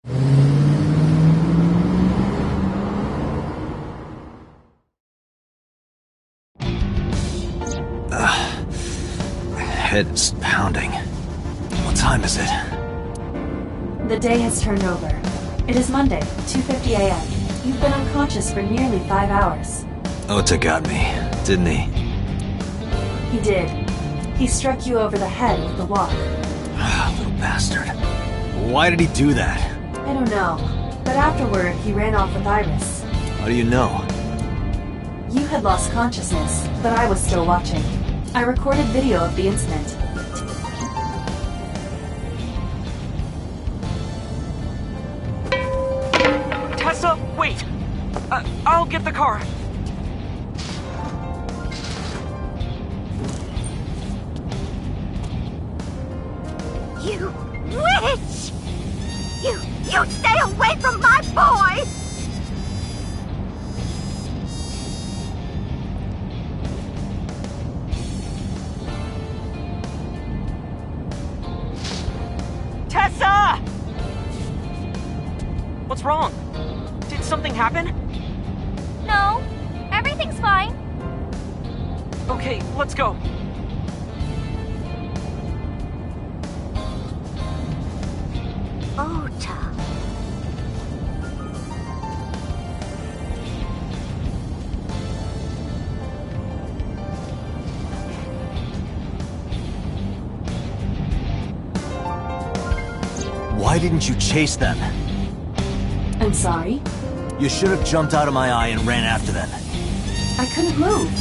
Head is pounding. What time is it? The day has turned over. It is Monday, 2:50 a.m. You've been unconscious for nearly 5 hours. Ota got me, didn't he? He did. He struck you over the head with the walk. Little bastard. Why did he do that? I don't know, but afterward he ran off with Iris. How do you know? You had lost consciousness, but I was still watching. I recorded video of the incident. Tessa, wait! I'll get the car. You witch! You stay away from my boy! Tessa! What's wrong? Did something happen? No, everything's fine. Okay, let's go. Ota. Why didn't you chase them? I'm sorry? You should have jumped out of my eye and ran after them. I couldn't move.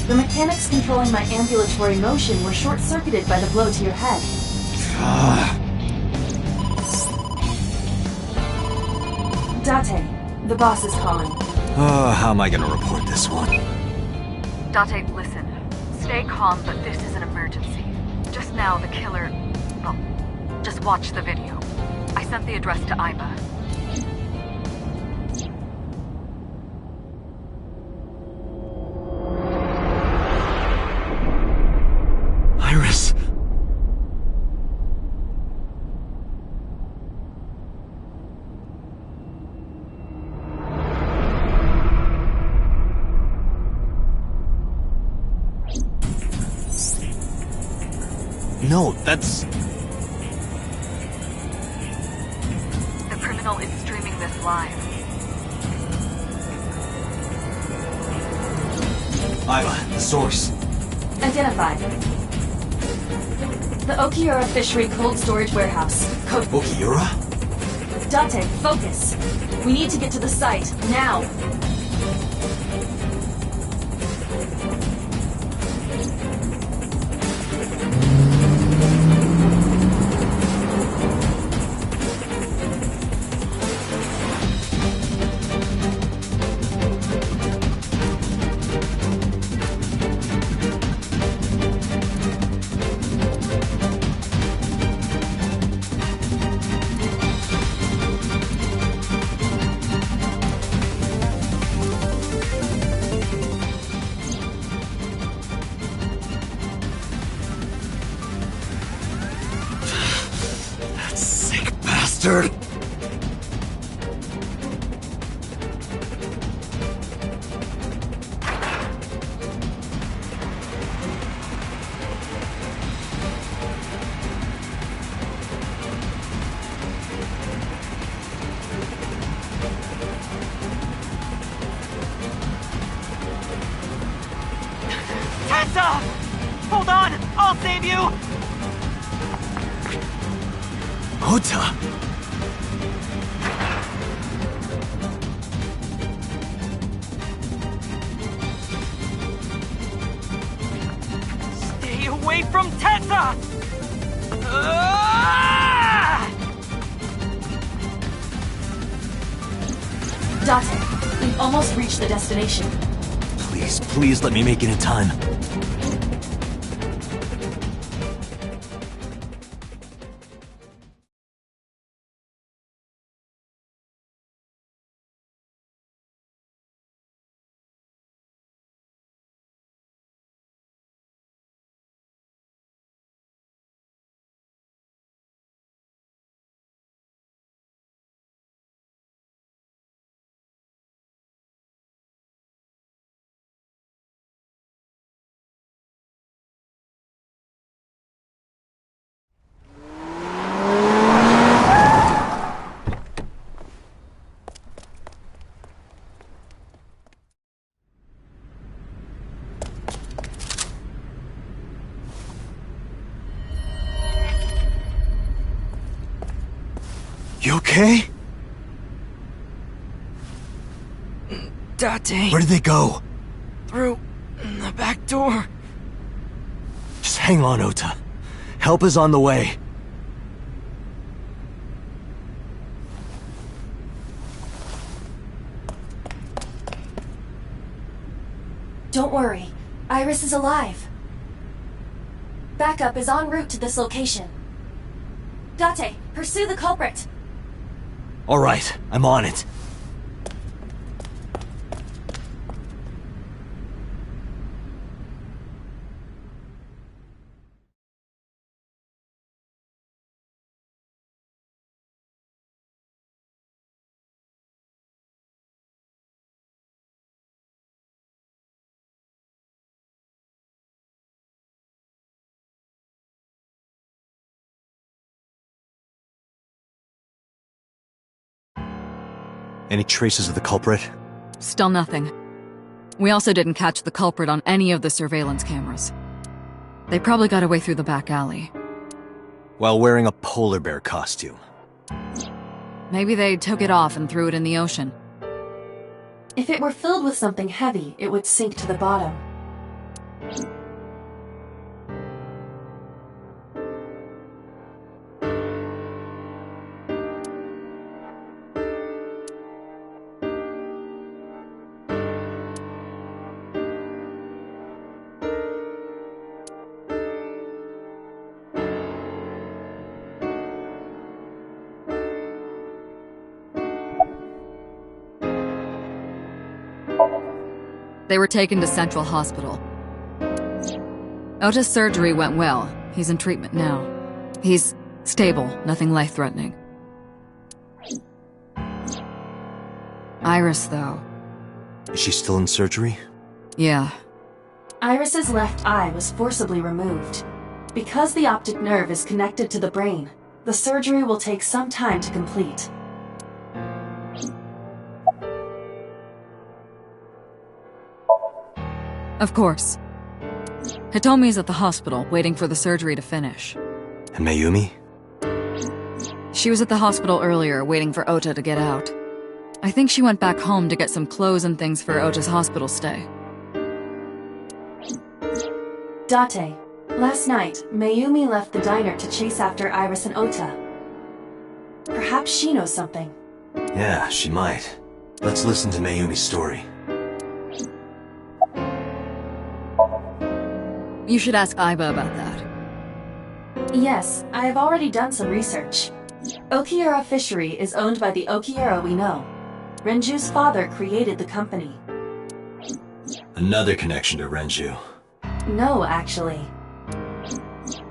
The mechanics controlling my ambulatory motion were short-circuited by the blow to your head. Date, the boss is calling. How am I gonna report this one? Date, listen. Stay calm, but this is an emergency. Just now, the killer... Well, just watch the video. I sent the address to Iba. Iris! No, that's... The criminal is streaming this live. Iba, the source. Identified. The Okiura Fishery Cold Storage Warehouse. Code... Okiura? Date, focus. We need to get to the site, now. Bastard! Tessa! Hold on! I'll save you! Ota! Stay away from Tessa! Date, we've almost reached the destination. Please let me make it in time. okay? Date. Where did they go? Through the back door. Just hang on, Ota. Help is on the way. Don't worry. Iris is alive. Backup is en route to this location. Date, pursue the culprit. All right, I'm on it. Any traces of the culprit? Still nothing. We also didn't catch the culprit on any of the surveillance cameras. They probably got away through the back alley. While wearing a polar bear costume. Maybe they took it off and threw it in the ocean. If it were filled with something heavy, it would sink to the bottom. They were taken to Central Hospital. Ota's surgery went well. He's in treatment now. He's stable, nothing life-threatening. Iris, though. Is she still in surgery? Yeah. Iris's left eye was forcibly removed. Because the optic nerve is connected to the brain, the surgery will take some time to complete. Of course. Hitomi's at the hospital, waiting for the surgery to finish. And Mayumi? She was at the hospital earlier, waiting for Ota to get out. I think she went back home to get some clothes and things for Ota's hospital stay. Date, last night, Mayumi left the diner to chase after Iris and Ota. Perhaps she knows something. Yeah, she might. Let's listen to Mayumi's story. You should ask Iba about that. Yes, I have already done some research. Okiura Fishery is owned by the Okiura we know. Renju's father created the company. Another connection to Renju. No, actually.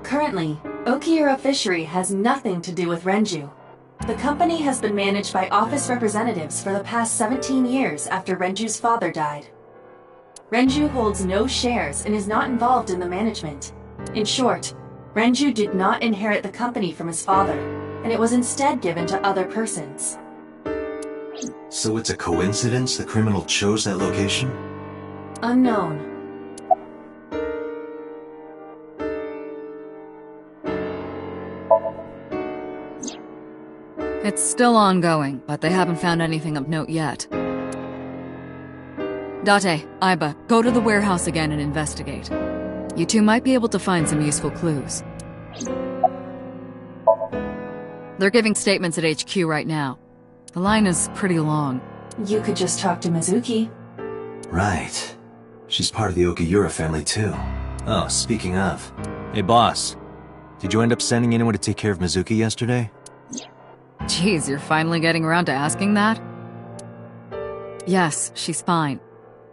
Currently, Okiura Fishery has nothing to do with Renju. The company has been managed by office representatives for the past 17 years after Renju's father died. Renju holds no shares and is not involved in the management. In short, Renju did not inherit the company from his father, and it was instead given to other persons. So it's a coincidence the criminal chose that location? Unknown. It's still ongoing, but they haven't found anything of note yet. Date, Iba, go to the warehouse again and investigate. You two might be able to find some useful clues. They're giving statements at HQ right now. The line is pretty long. You could just talk to Mizuki. Right. She's part of the Okiura family too. Oh, speaking of. Hey boss, did you end up sending anyone to take care of Mizuki yesterday? Jeez, you're finally getting around to asking that? Yes, she's fine.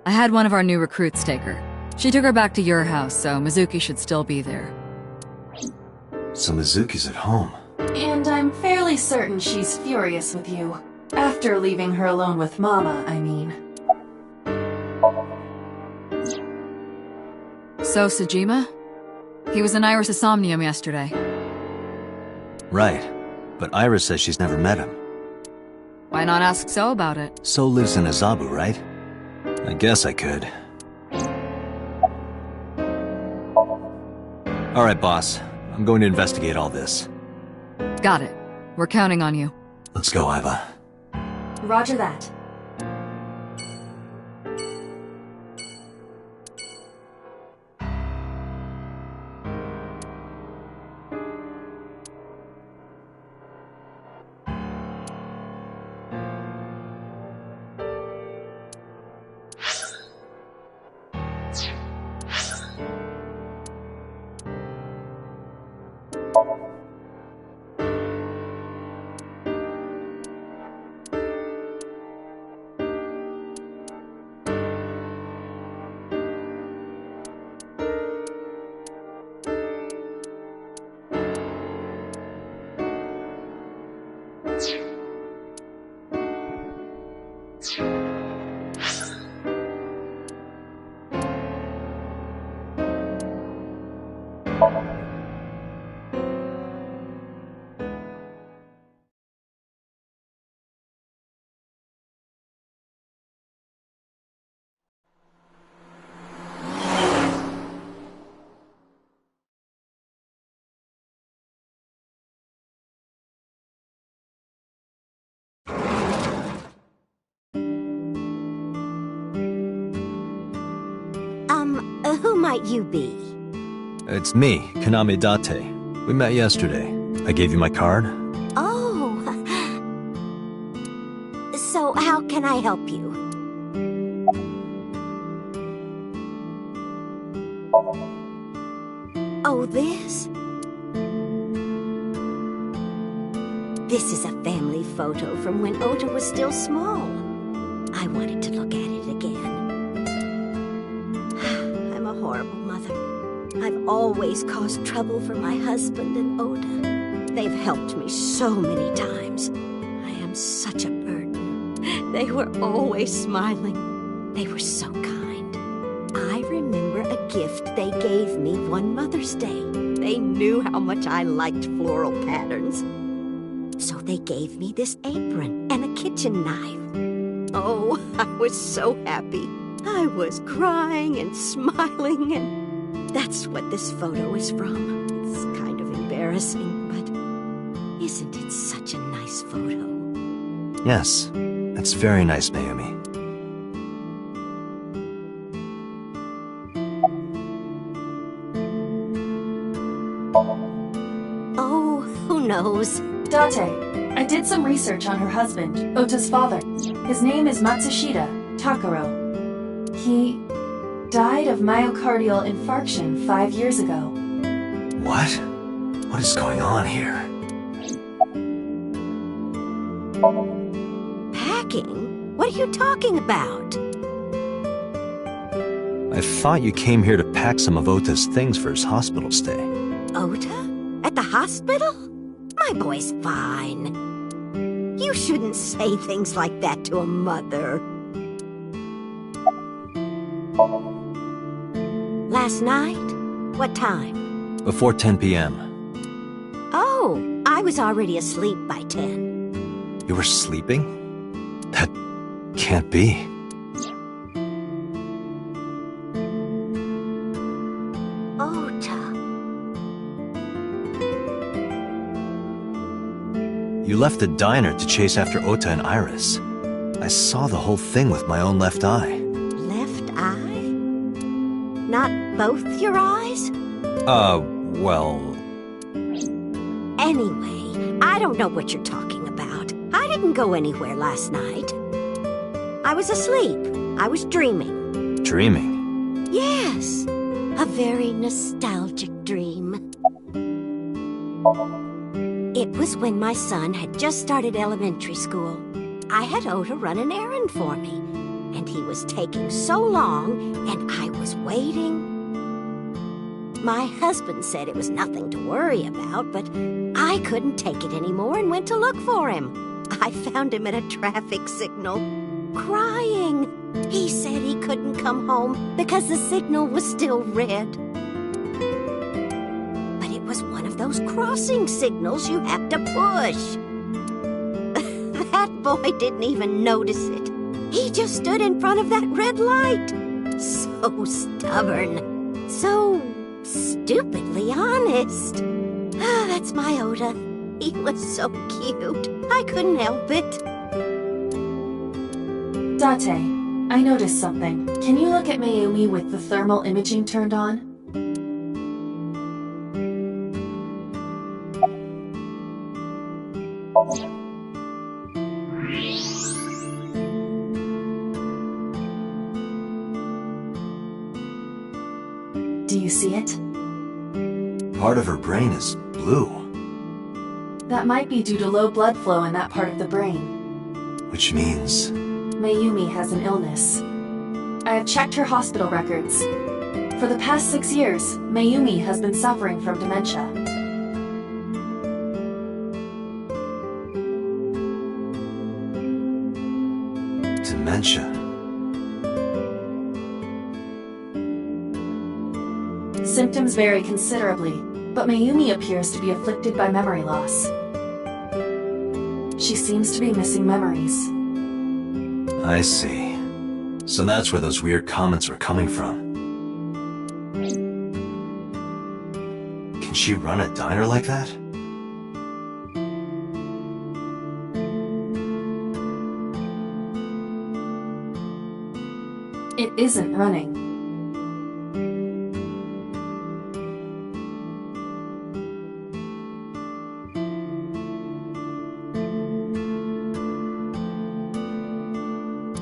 I had one of our new recruits take her. She took her back to your house, so Mizuki should still be there. So Mizuki's at home. And I'm fairly certain she's furious with you. After leaving her alone with Mama, I mean. So, Sejima? He was in Iris' Somnium yesterday. Right. But Iris says she's never met him. Why not ask So about it? So lives in Azabu, right? I guess I could. Alright, boss. I'm going to investigate all this. Got it. We're counting on you. Let's go, Iva. Roger that. Who might you be? It's me, Kaname Date. We met yesterday. I gave you my card. Oh. So how can I help you? Oh, this? This is a family photo from when Ota was still small. I wanted to look at it again. I'm a horrible mother. I've always caused trouble for my husband and Ota. They've helped me so many times. I am such a burden. They were always smiling. They were so kind. I remember a gift they gave me one Mother's Day. They knew how much I liked floral patterns. So they gave me this apron and a kitchen knife. Oh, I was so happy. I was crying and smiling, and that's what this photo is from. It's kind of embarrassing, but isn't it such a nice photo? Yes, that's very nice, Mayumi. Oh, who knows? Date, I did some research on her husband, Ota's father. His name is Matsushita Takaro. He died of myocardial infarction 5 years ago. What? What is going on here? Packing? What are you talking about? I thought you came here to pack some of Ota's things for his hospital stay. Ota? At the hospital? My boy's fine. You shouldn't say things like that to a mother. Last night? What time? Before 10 p.m. Oh, I was already asleep by 10. You were sleeping? That can't be. Ota. You left the diner to chase after Ota and Iris. I saw the whole thing with my own left eye. Left eye? Not both your eyes? Well... Anyway, I don't know what you're talking about. I didn't go anywhere last night. I was asleep. I was dreaming. Dreaming? Yes, a very nostalgic dream. It was when my son had just started elementary school. I had Ota run an errand for me, and he was taking so long, and I was waiting. My husband said it was nothing to worry about, but I couldn't take it anymore and went to look for him. I found him at a traffic signal, crying. He said he couldn't come home because the signal was still red. But it was one of those crossing signals you have to push. That boy didn't even notice it. He just stood in front of that red light. So stubborn. So stupidly honest. That's my Ota. He was so cute. I couldn't help it. Date, I noticed something. Can you look at Mayumi with the thermal imaging turned on? Do you see it? Part of her brain is blue. That might be due to low blood flow in that part of the brain. Which means... Mayumi has an illness. I have checked her hospital records. For the past 6 years, Mayumi has been suffering from dementia. Dementia. Symptoms vary considerably, but Mayumi appears to be afflicted by memory loss. She seems to be missing memories. I see. So that's where those weird comments were coming from. Can she run a diner like that? It isn't running.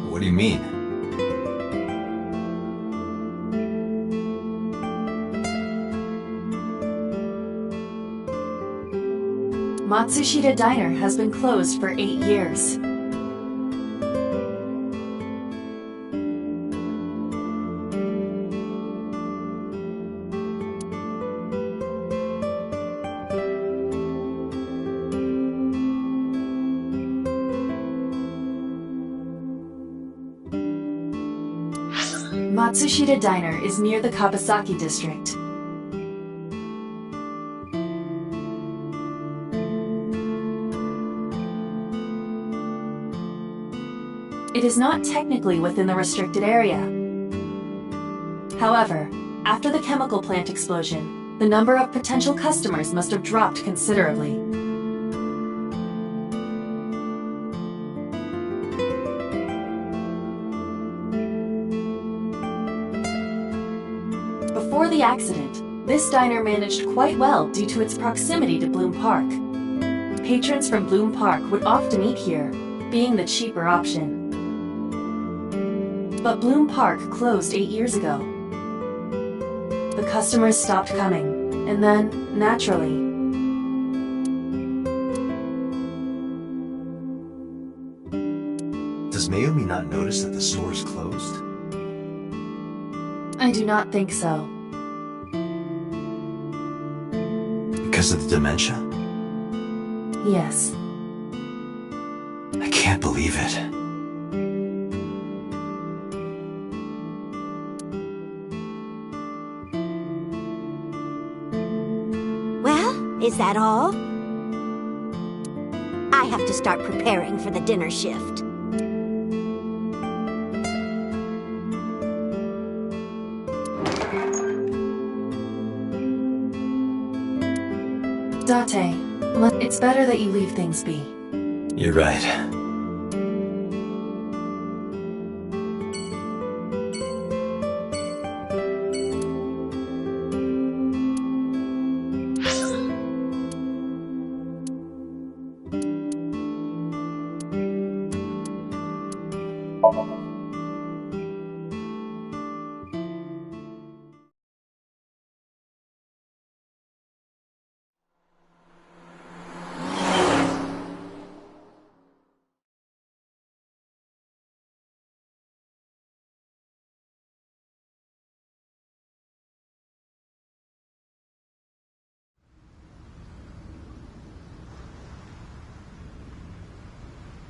What do you mean? Matsushita Diner has been closed for 8 years. Matsushita Diner is near the Kawasaki district. It is not technically within the restricted area. However, after the chemical plant explosion, the number of potential customers must have dropped considerably. Before the accident, this diner managed quite well due to its proximity to Bloom Park. Patrons from Bloom Park would often eat here, being the cheaper option. But Bloom Park closed 8 years ago. The customers stopped coming, and then, naturally, Does Mayumi not notice that the store is closed? I do not think so. Because of the dementia? Yes. I can't believe it. Well, is that all? I have to start preparing for the dinner shift. Date, it's better that you leave things be. You're right.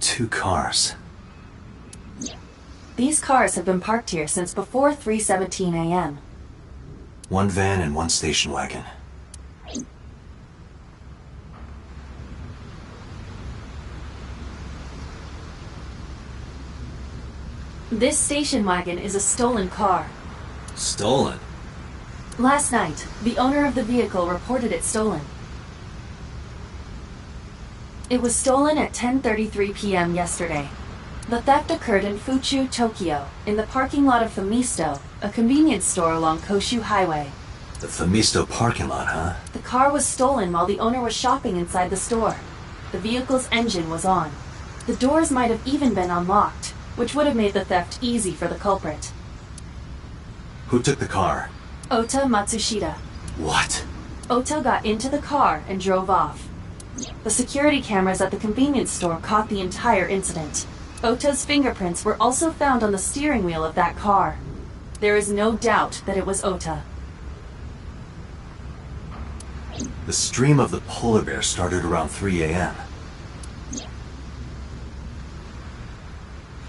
Two cars. These cars have been parked here since before 3:17 a.m. One van and one station wagon. This station wagon is a stolen car. Stolen? Last night, the owner of the vehicle reported it stolen. It was stolen at 10:33 p.m. yesterday. The theft occurred in Fuchu, Tokyo, in the parking lot of Famisto, a convenience store along Koshu Highway. The Famisto parking lot, huh? The car was stolen while the owner was shopping inside the store. The vehicle's engine was on. The doors might have even been unlocked, which would have made the theft easy for the culprit. Who took the car? Ota Matsushita. What? Ota got into the car and drove off. The security cameras at the convenience store caught the entire incident. Ota's fingerprints were also found on the steering wheel of that car. There is no doubt that it was Ota. The stream of the polar bear started around 3 a.m.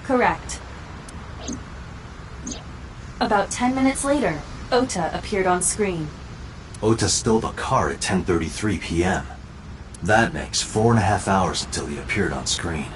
Correct. About 10 minutes later, Ota appeared on screen. Ota stole the car at 10:33 p.m. That makes 4.5 hours until he appeared on screen.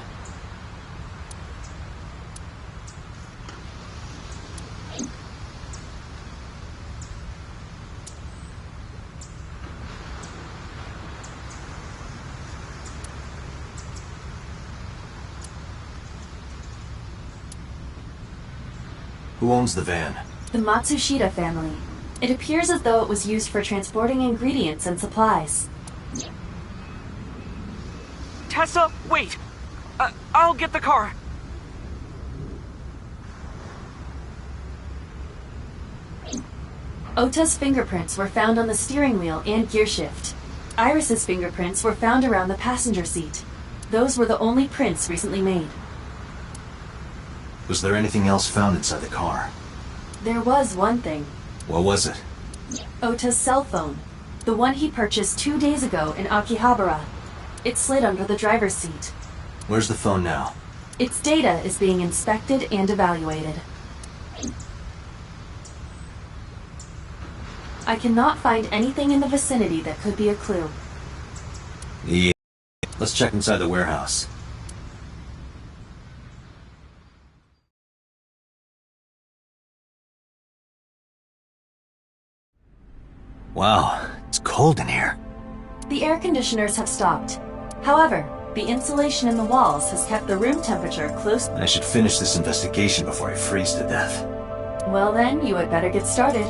Who owns the van? The Matsushita family. It appears as though it was used for transporting ingredients and supplies. Tessa, wait! I'll get the car. Ota's fingerprints were found on the steering wheel and gearshift. Iris's fingerprints were found around the passenger seat. Those were the only prints recently made. Was there anything else found inside the car? There was one thing. What was it? Ota's cell phone. The one he purchased 2 days ago in Akihabara. It slid under the driver's seat. Where's the phone now? Its data is being inspected and evaluated. I cannot find anything in the vicinity that could be a clue. Yeah. Let's check inside the warehouse. Wow, it's cold in here. The air conditioners have stopped. However, the insulation in the walls has kept the room temperature close. I should finish this investigation before I freeze to death. Well then, you had better get started.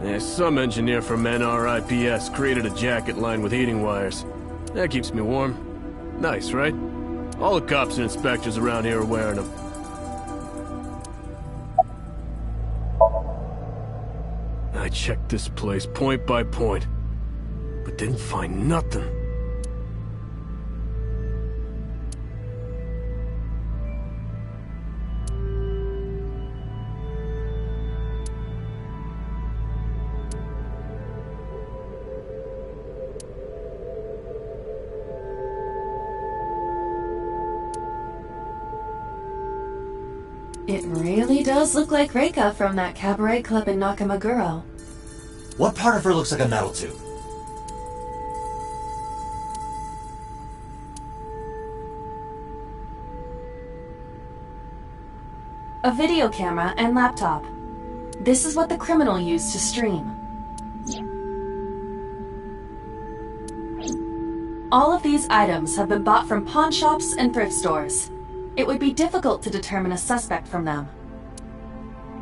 Yeah, some engineer from NRIPS created a jacket lined with heating wires. That keeps me warm. Nice, right? All the cops and inspectors around here are wearing them. I checked this place point by point, but didn't find nothing. It really does look like Reika from that cabaret club in Nakamaguro. What part of her looks like a metal tube? A video camera and laptop. This is what the criminal used to stream. All of these items have been bought from pawn shops and thrift stores. It would be difficult to determine a suspect from them.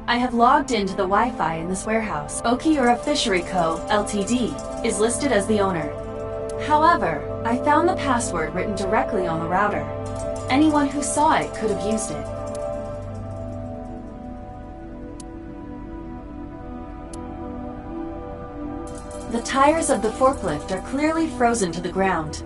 I have logged into the Wi-Fi in this warehouse. Okiura Fishery Co., Ltd. is listed as the owner. However, I found the password written directly on the router. Anyone who saw it could have used it. The tires of the forklift are clearly frozen to the ground.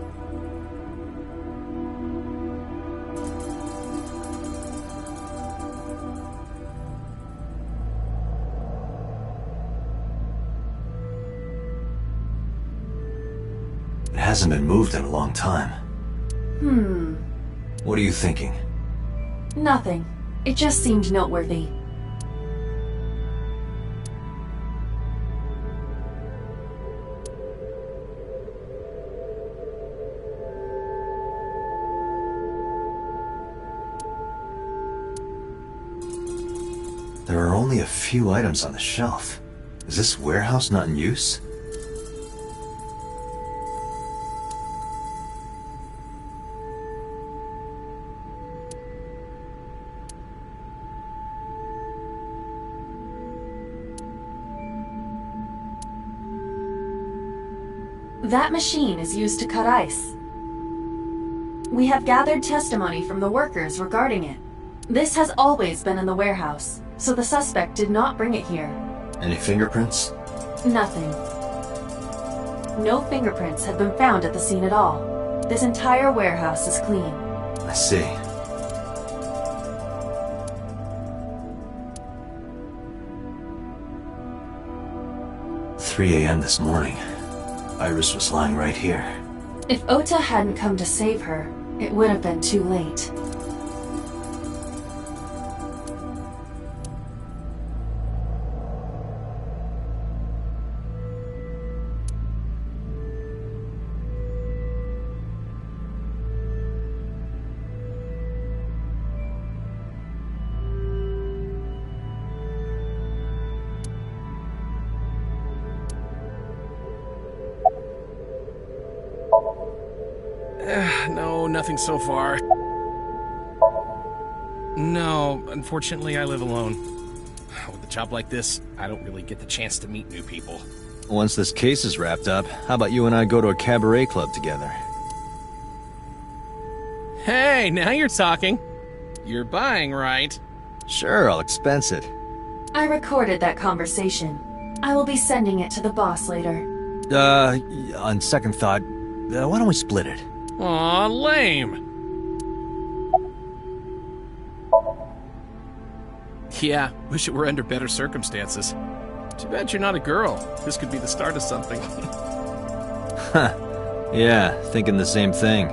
It hasn't been moved in a long time. What are you thinking? Nothing. It just seemed noteworthy. There are only a few items on the shelf. Is this warehouse not in use? That machine is used to cut ice. We have gathered testimony from the workers regarding it. This has always been in the warehouse, so the suspect did not bring it here. Any fingerprints? Nothing. No fingerprints have been found at the scene at all. This entire warehouse is clean. I see. "3 a.m. this morning. Iris was lying right here." If Ota hadn't come to save her, it would have been too late. No, nothing so far. No, unfortunately I live alone. With a job like this, I don't really get the chance to meet new people. Once this case is wrapped up, how about you and I go to a cabaret club together? Hey, now you're talking. You're buying, right? Sure, I'll expense it. I recorded that conversation. I will be sending it to the boss later. On second thought, why don't we split it? Aw, lame. Yeah, wish it were under better circumstances. Too bad you're not a girl. This could be the start of something. Huh. Yeah, thinking the same thing.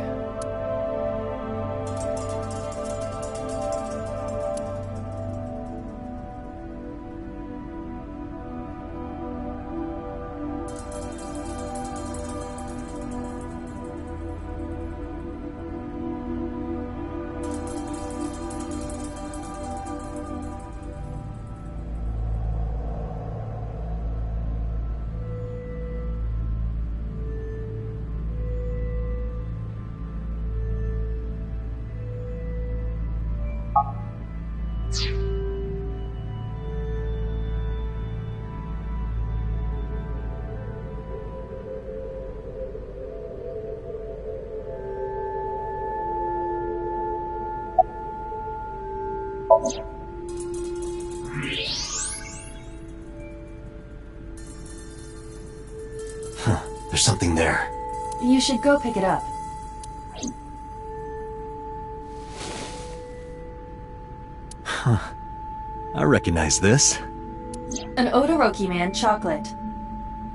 There's something there. You should go pick it up. Huh. I recognize this. An Odoroki Man chocolate.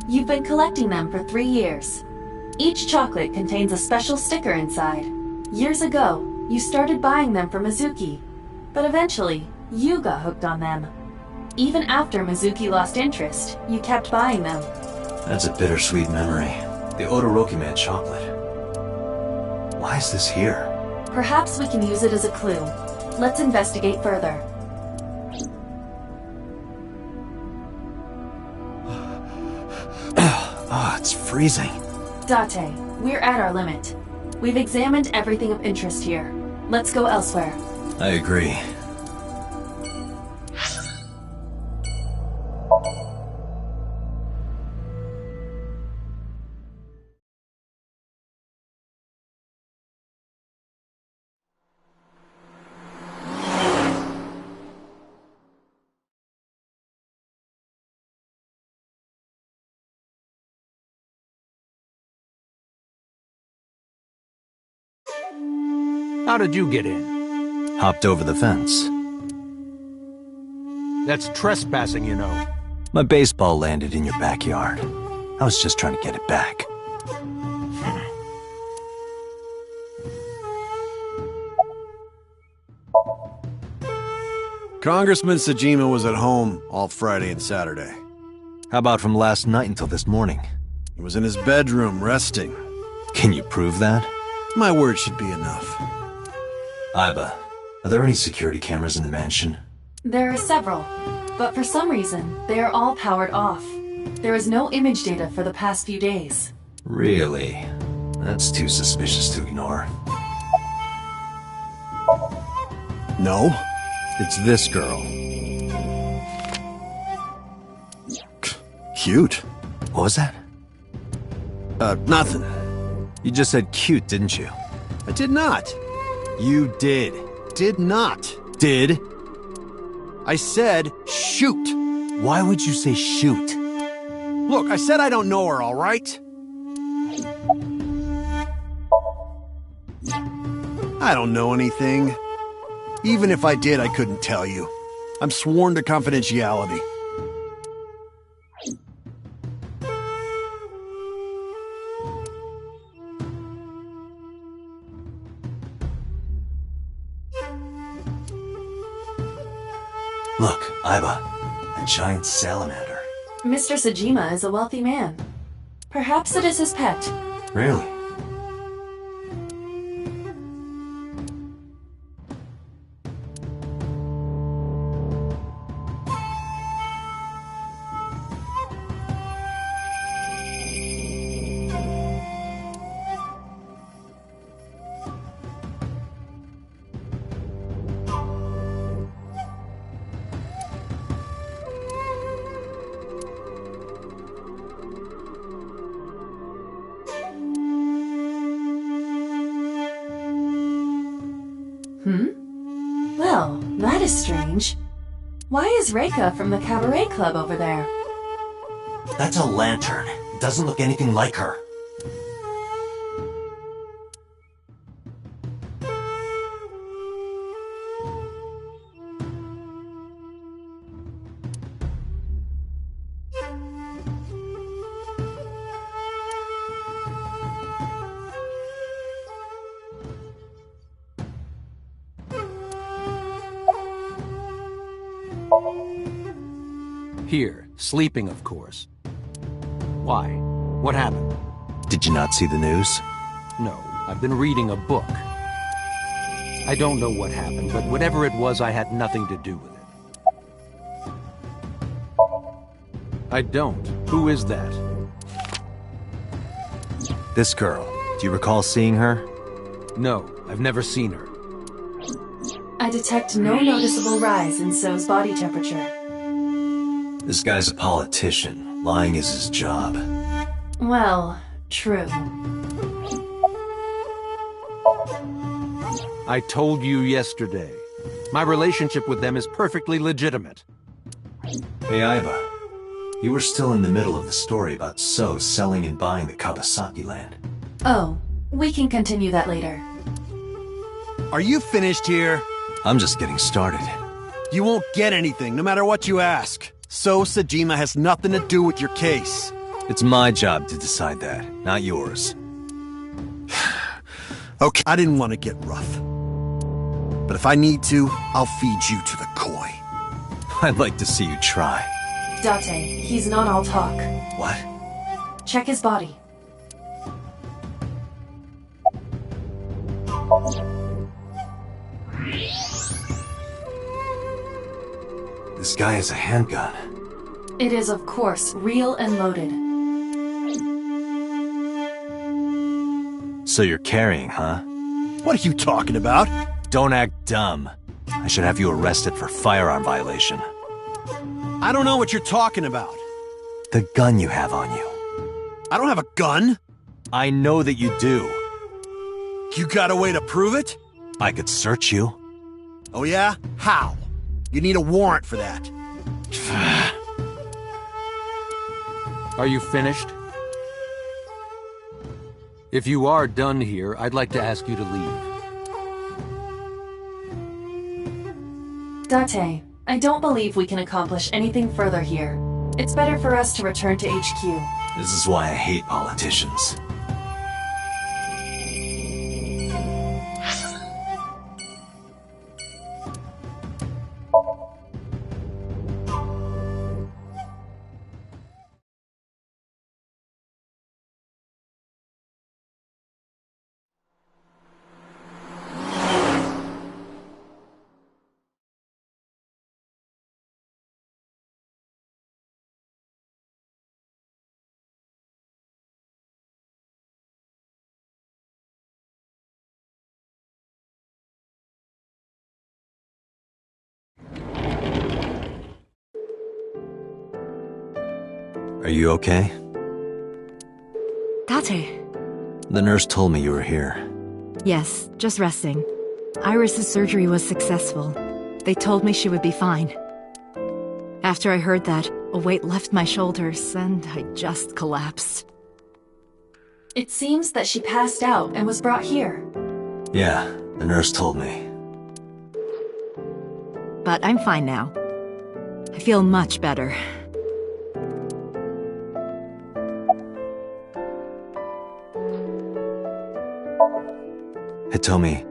You've been collecting them for 3 years. Each chocolate contains a special sticker inside. Years ago, you started buying them for Mizuki, but eventually, you got hooked on them. Even after Mizuki lost interest, you kept buying them. That's a bittersweet memory. The Odoroki Man chocolate. Why is this here? Perhaps we can use it as a clue. Let's investigate further. Ah, it's freezing. Date, we're at our limit. We've examined everything of interest here. Let's go elsewhere. I agree. How did you get in? Hopped over the fence. That's trespassing, you know. My baseball landed in your backyard. I was just trying to get it back. Congressman Sajima was at home all Friday and Saturday. How about from last night until this morning? He was in his bedroom, resting. Can you prove that? My word should be enough. Iba, are there any security cameras in the mansion? There are several. but for some reason, they are all powered off. There is no image data for the past few days. Really? That's too suspicious to ignore. No, it's this girl. Cute. What was that? Nothing. You just said cute, didn't you? I did not. You did. Did not. Did? I said shoot. Why would you say shoot? Look, I said I don't know her, all right? I don't know anything. Even if I did, I couldn't tell you. I'm sworn to confidentiality. Look, Iba, a giant salamander. Mr. Sajima is a wealthy man. Perhaps it is his pet. Really? Well, that is strange. Why is Reika from the Cabaret Club over there? That's a lantern. It doesn't look anything like her. Here, sleeping, of course. Why? What happened? Did you not see the news? No, I've been reading a book. I don't know what happened, but whatever it was, I had nothing to do with it. I don't. Who is that? This girl. Do you recall seeing her? No, I've never seen her. I detect no noticeable rise in So's body temperature. This guy's a politician. Lying is his job. Well, true. I told you yesterday. My relationship with them is perfectly legitimate. Hey, Iba. You were still in the middle of the story about So selling and buying the Kawasaki land. Oh, we can continue that later. Are you finished here? I'm just getting started. You won't get anything, no matter what you ask. So Sajima has nothing to do with your case. It's my job to decide that, not yours. Okay, I didn't want to get rough. But if I need to, I'll feed you to the koi. I'd like to see you try. Date, he's not all talk. What? Check his body. This guy has a handgun. It is, of course, real and loaded. So you're carrying, huh? What are you talking about? Don't act dumb. I should have you arrested for firearm violation. I don't know what you're talking about. The gun you have on you. I don't have a gun. I know that you do. You got a way to prove it? I could search you. Oh yeah? How? You need a warrant for that. Are you finished? If you are done here, I'd like to ask you to leave. Date, I don't believe we can accomplish anything further here. It's better for us to return to HQ. This is why I hate politicians. Are you okay? Tate. The nurse told me you were here. Yes, just resting. Iris's surgery was successful. They told me she would be fine. After I heard that, a weight left my shoulders, and I just collapsed. It seems that she passed out and was brought here. Yeah, the nurse told me. But I'm fine now. I feel much better. Hitomi,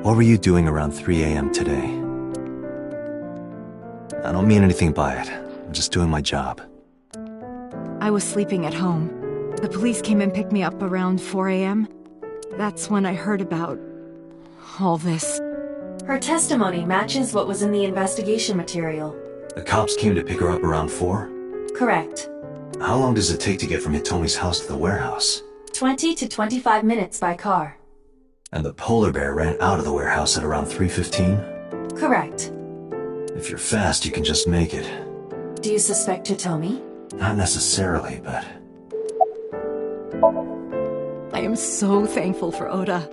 what were you doing around 3 a.m. today? I don't mean anything by it. I'm just doing my job. I was sleeping at home. The police came and picked me up around 4 a.m. That's when I heard about all this. Her testimony matches what was in the investigation material. The cops came to pick her up around 4? Correct. How long does it take to get from Hitomi's house to the warehouse? 20 to 25 minutes by car. And the polar bear ran out of the warehouse at around 3:15? Correct. If you're fast, you can just make it. Do you suspect Hitomi? Not necessarily, but... I am so thankful for Oda.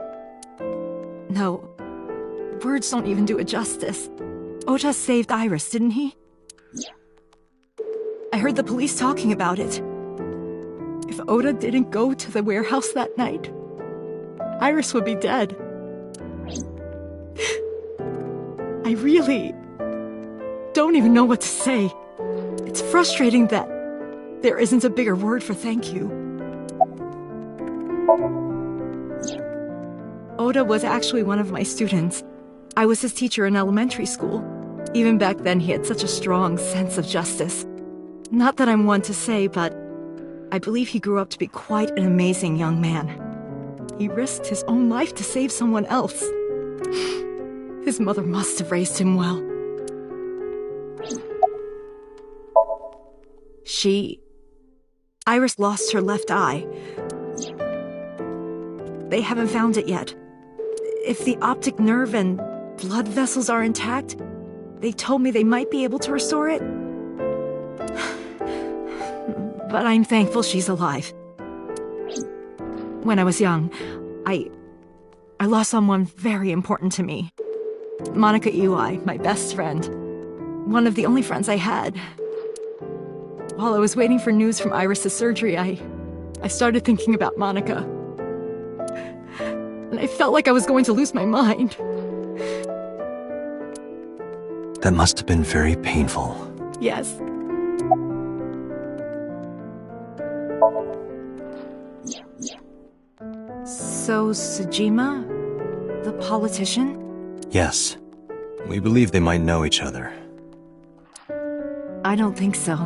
No, words don't even do it justice. Oda saved Iris, didn't he? I heard the police talking about it. If Oda didn't go to the warehouse that night, Iris would be dead. I really don't even know what to say. It's frustrating that there isn't a bigger word for thank you. Oda was actually one of my students. I was his teacher in elementary school. Even back then, he had such a strong sense of justice. Not that I'm one to say, but I believe he grew up to be quite an amazing young man. He risked his own life to save someone else. His mother must have raised him well. Iris lost her left eye. They haven't found it yet. If the optic nerve and blood vessels are intact, they told me they might be able to restore it. But I'm thankful she's alive. When I was young, I lost someone very important to me. Monica Iwai, my best friend. One of the only friends I had. While I was waiting for news from Iris' surgery, I started thinking about Monica. And I felt like I was going to lose my mind. That must have been very painful. Yes. So, Sejima? The politician? Yes. We believe they might know each other. I don't think so.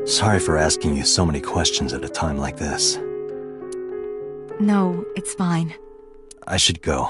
Sorry for asking you so many questions at a time like this. No, it's fine. I should go.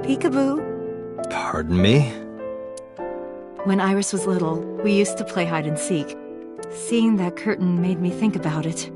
Peekaboo. Pardon me? When Iris was little, we used to play hide and seek. Seeing that curtain made me think about it.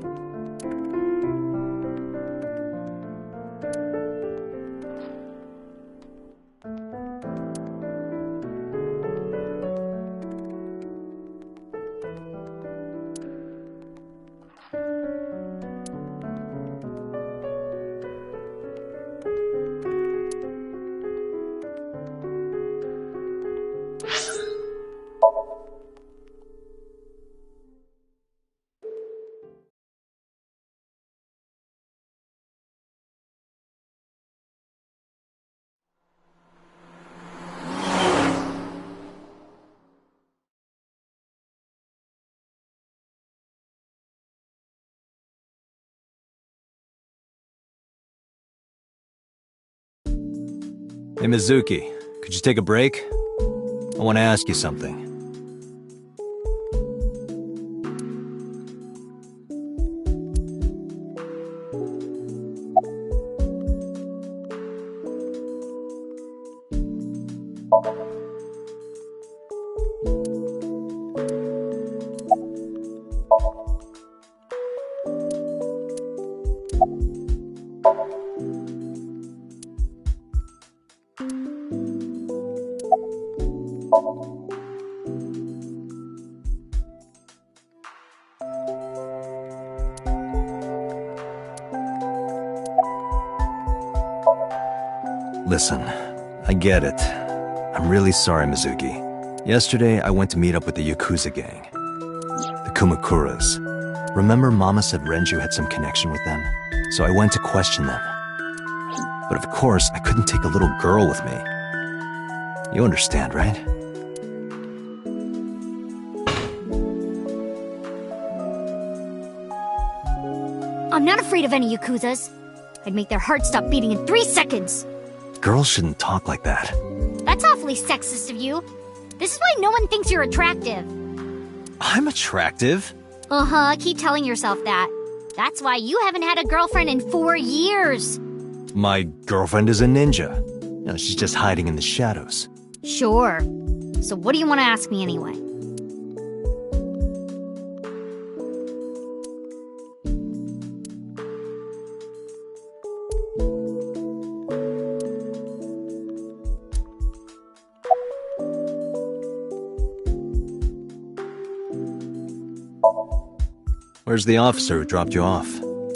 Hey Mizuki, Could you take a break? I want to ask you something. Listen, I get it. I'm really sorry, Mizuki. Yesterday, I went to meet up with the Yakuza gang. The Kumakuras. Remember Mama said Renju had some connection with them? So I went to question them. But of course, I couldn't take a little girl with me. You understand, right? I'm not afraid of any Yakuzas. I'd make their hearts stop beating in 3 seconds. Girls shouldn't talk like that. That's awfully sexist of you. This is why no one thinks you're attractive. I'm attractive? Uh-huh, keep telling yourself that. That's why you haven't had a girlfriend in 4 years. My girlfriend is a ninja. You know, she's just hiding in the shadows. Sure. So what do you want to ask me anyway? Where's the officer who dropped you off?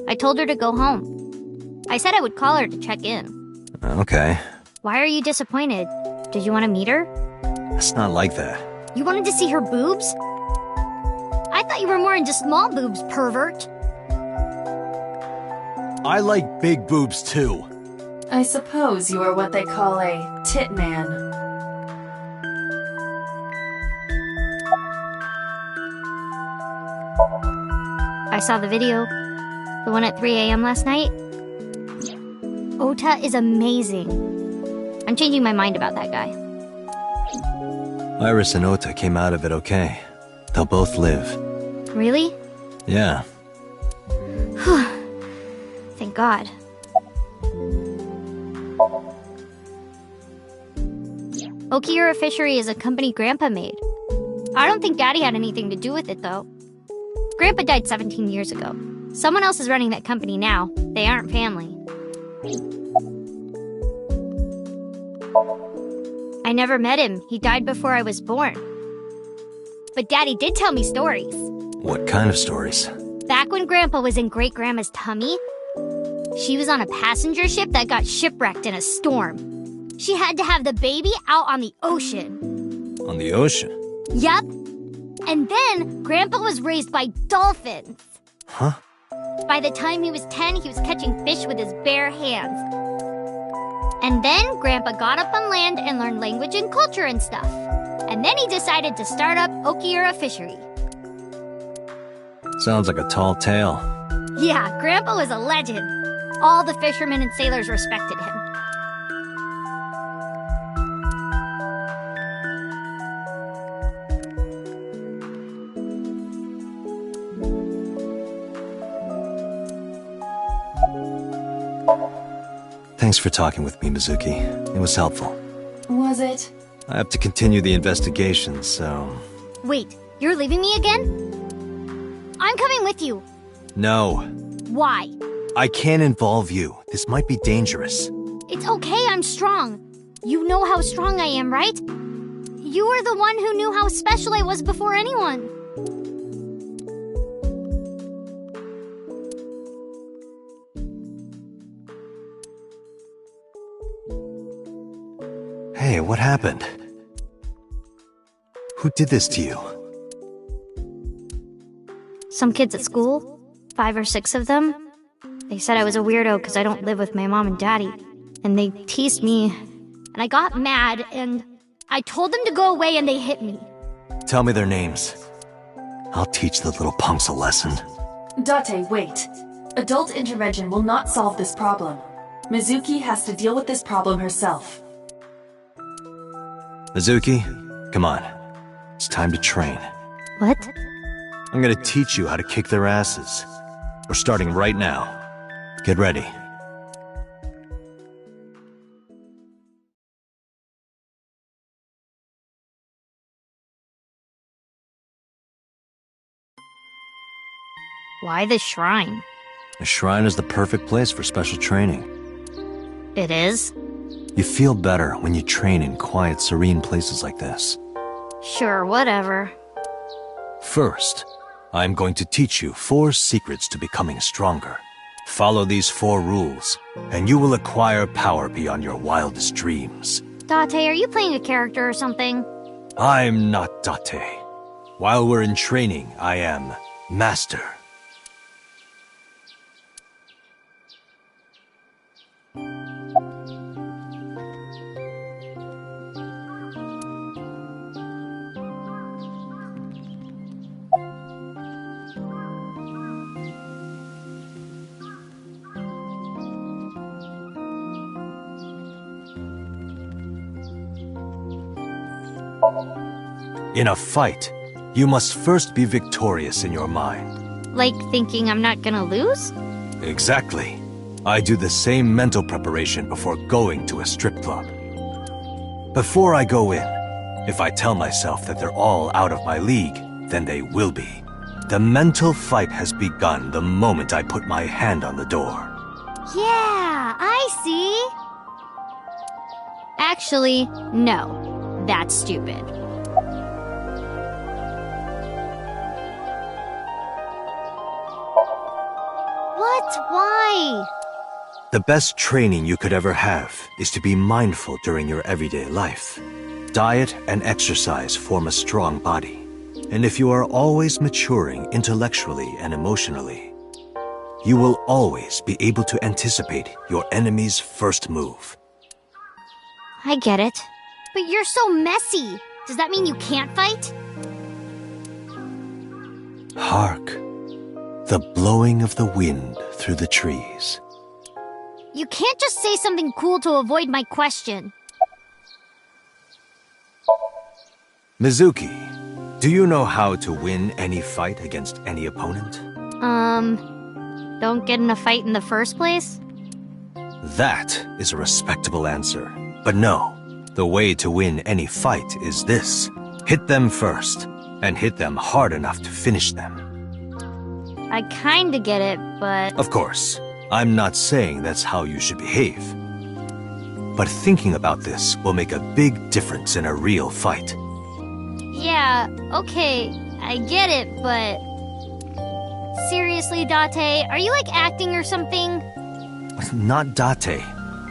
I told her to go home. I said I would call her to check in. Okay. Why are you disappointed? Did you want to meet her? It's not like that. You wanted to see her boobs? I thought you were more into small boobs, pervert. I like big boobs too. I suppose you are what they call a tit man. I saw the video. The one at 3 a.m. last night. Ota is amazing. I'm changing my mind about that guy. Iris and Ota came out of it okay. They'll both live. Really? Yeah. Thank God. Okiura Fishery is a company Grandpa made. I don't think Daddy had anything to do with it, though. Grandpa died 17 years ago. Someone else is running that company now. They aren't family. I never met him. He died before I was born. But Daddy did tell me stories. What kind of stories? Back when Grandpa was in Great-Grandma's tummy, she was on a passenger ship that got shipwrecked in a storm. She had to have the baby out on the ocean. On the ocean? Yep. And then Grandpa was raised by dolphins. Huh? By the time he was 10, he was catching fish with his bare hands. And then Grandpa got up on land and learned language and culture and stuff. And then he decided to start up Okiura Fishery. Sounds like a tall tale. Yeah, Grandpa was a legend. All the fishermen and sailors respected him. Thanks for talking with me, Mizuki. It was helpful. Was it? I have to continue the investigation, so... Wait, you're leaving me again? I'm coming with you. No. Why? I can't involve you. This might be dangerous. It's okay, I'm strong. You know how strong I am, right? You were the one who knew how special I was before anyone. Hey, what happened? Who did this to you? Some kids at school, 5 or 6 of them. They said I was a weirdo because I don't live with my mom and daddy. And they teased me, and I got mad, and I told them to go away and they hit me. Tell me their names. I'll teach the little punks a lesson. Date, wait. Adult intervention will not solve this problem. Mizuki has to deal with this problem herself. Mizuki, come on. It's time to train. What? I'm gonna teach you how to kick their asses. We're starting right now. Get ready. Why the shrine? The shrine is the perfect place for special training. It is? You feel better when you train in quiet, serene places like this. Sure, whatever. First, I'm going to teach you 4 secrets to becoming stronger. Follow these 4 rules, and you will acquire power beyond your wildest dreams. Date, are you playing a character or something? I'm not Date. While we're in training, I am Master. In a fight, you must first be victorious in your mind. Like thinking I'm not gonna lose? Exactly. I do the same mental preparation before going to a strip club. Before I go in, if I tell myself that they're all out of my league, then they will be. The mental fight has begun the moment I put my hand on the door. Yeah, I see. Actually, no. That's stupid. What? Why? The best training you could ever have is to be mindful during your everyday life. Diet and exercise form a strong body. And if you are always maturing intellectually and emotionally, you will always be able to anticipate your enemy's first move. I get it. But you're so messy. Does that mean you can't fight? Hark, the blowing of the wind through the trees. You can't just say something cool to avoid my question. Mizuki, do you know how to win any fight against any opponent? Don't get in a fight in the first place? That is a respectable answer. But no, the way to win any fight is this. Hit them first, and hit them hard enough to finish them. I kinda get it, but... Of course, I'm not saying that's how you should behave. But thinking about this will make a big difference in a real fight. Yeah, okay, I get it, but... Seriously, Date, are you like acting or something? Not Date,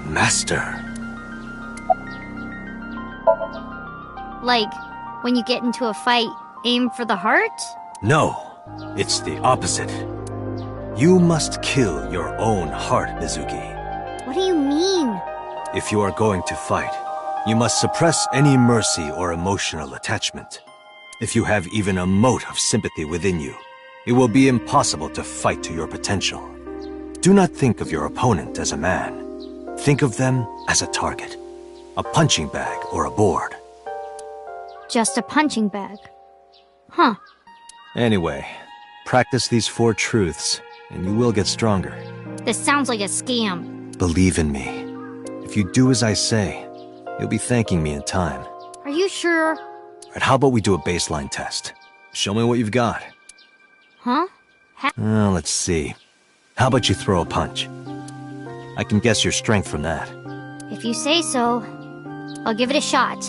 Master. Like, when you get into a fight, aim for the heart? No, it's the opposite. You must kill your own heart, Mizuki. What do you mean? If you are going to fight, you must suppress any mercy or emotional attachment. If you have even a mote of sympathy within you, it will be impossible to fight to your potential. Do not think of your opponent as a man. Think of them as a target, a punching bag or a board. Just a punching bag. Huh. Anyway, practice these 4 truths, and you will get stronger. This sounds like a scam. Believe in me. If you do as I say, you'll be thanking me in time. Are you sure? Right, how about we do a baseline test? Show me what you've got. Huh? Let's see. How about you throw a punch? I can guess your strength from that. If you say so, I'll give it a shot.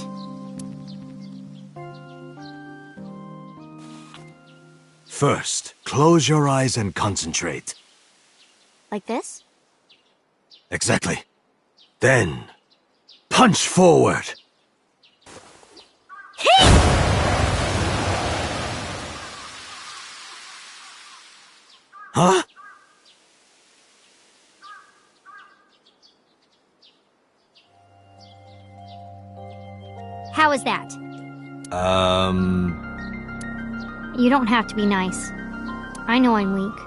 First, close your eyes and concentrate. Like this? Exactly. Then, punch forward! Huh? How is that? You don't have to be nice. I know I'm weak.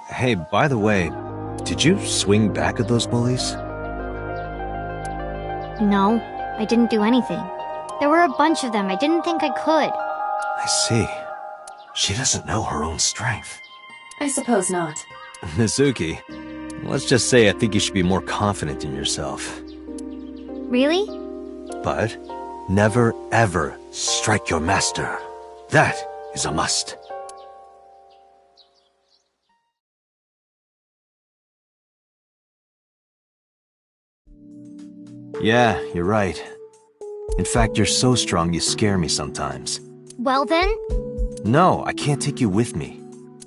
Hey, by the way, did you swing back at those bullies? No, I didn't do anything. There were a bunch of them. I didn't think I could. I see. She doesn't know her own strength. I suppose not. Mizuki, let's just say I think you should be more confident in yourself. Really? But never ever strike your master. That is a must. Yeah, you're right. In fact, you're so strong you scare me sometimes. Well then? No, I can't take you with me.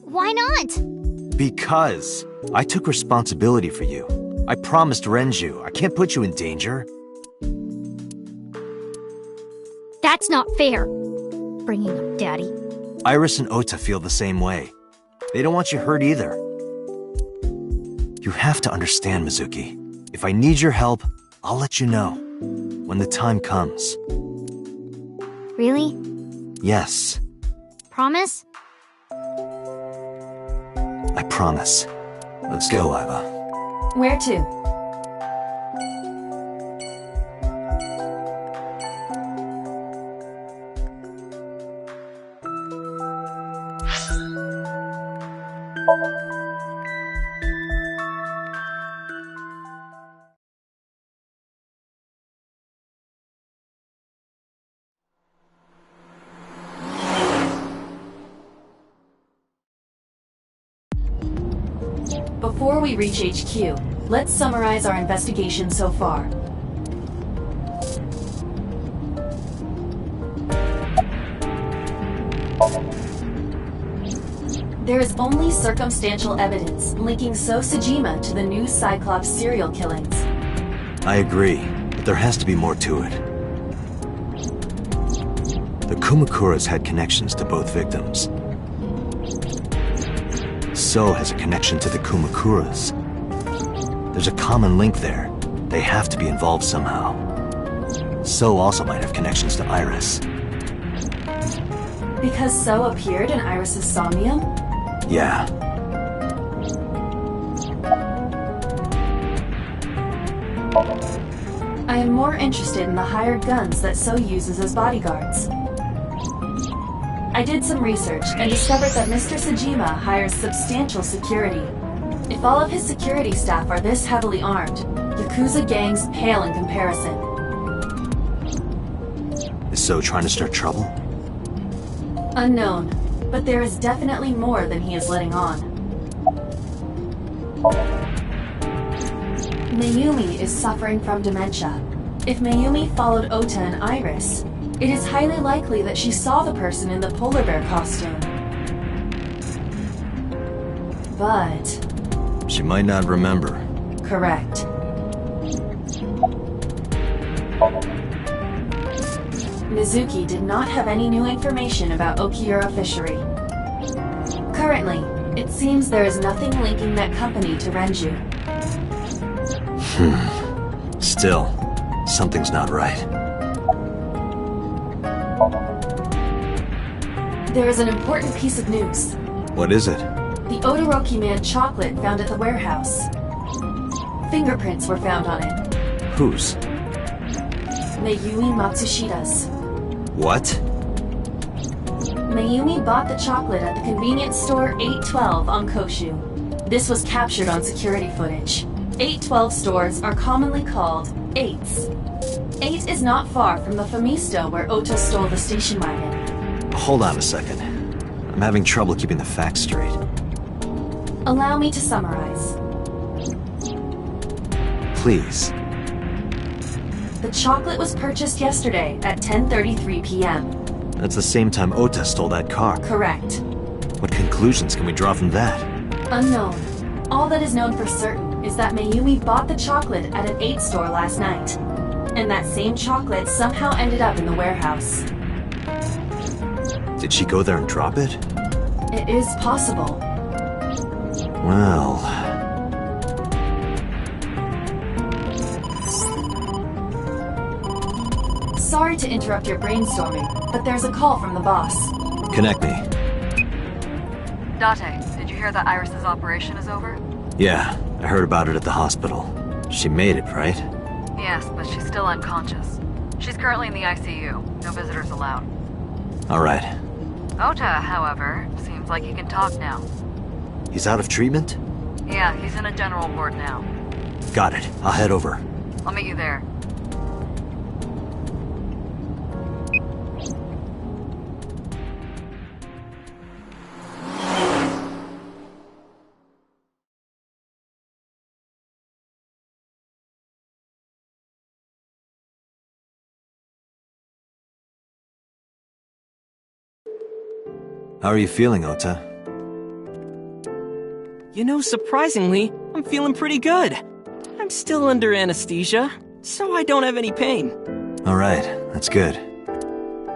Why not? Because I took responsibility for you. I promised Renju. I can't put you in danger. That's not fair. Bringing up Daddy. Iris and Ota feel the same way. They don't want you hurt either. You have to understand, Mizuki. If I need your help, I'll let you know. When the time comes. Really? Yes. Promise? I promise. Let's go, Iva. Where to? Before we reach HQ, let's summarize our investigation so far. There is only circumstantial evidence linking So Sejima to the new Cyclops serial killings. I agree, but there has to be more to it. The Kumakuras had connections to both victims. So has a connection to the Kumakuras. There's a common link there. They have to be involved somehow. So also might have connections to Iris. Because So appeared in Iris's Somnium? Yeah. I am more interested in the hired guns that So uses as bodyguards. I did some research and discovered that Mr. Sejima hires substantial security. If all of his security staff are this heavily armed, Yakuza gangs pale in comparison. Is So trying to start trouble? Unknown, but there is definitely more than he is letting on. Mayumi is suffering from dementia. If Mayumi followed Ota and Iris, it is highly likely that she saw the person in the polar bear costume. But... she might not remember. Correct. Mizuki did not have any new information about Okiura Fishery. Currently, it seems there is nothing linking that company to Renju. Still, something's not right. There is an important piece of news. What is it? The Odoroki Man chocolate found at the warehouse. Fingerprints were found on it. Whose? Mayumi Matsushida's. What? Mayumi bought the chocolate at the convenience store 812 on Koshu. This was captured on security footage. 812 stores are commonly called 8s. 8 is not far from the Famisto where Ota stole the station wagon. Hold on a second. I'm having trouble keeping the facts straight. Allow me to summarize. Please. The chocolate was purchased yesterday at 10:33 p.m. That's the same time Ota stole that car. Correct. What conclusions can we draw from that? Unknown. All that is known for certain is that Mayumi bought the chocolate at an 8 store last night. And that same chocolate somehow ended up in the warehouse. Did she go there and drop it? It is possible. Well... Sorry to interrupt your brainstorming, but there's a call from the boss. Connect me. Date, did you hear that Iris's operation is over? Yeah, I heard about it at the hospital. She made it, right? Yes, but she's still unconscious. She's currently in the ICU. No visitors allowed. All right. Ota, however, seems like he can talk now. He's out of treatment? Yeah, he's in a general ward now. Got it. I'll head over. I'll meet you there. How are you feeling, Ota? You know, surprisingly, I'm feeling pretty good. I'm still under anesthesia, so I don't have any pain. All right, that's good.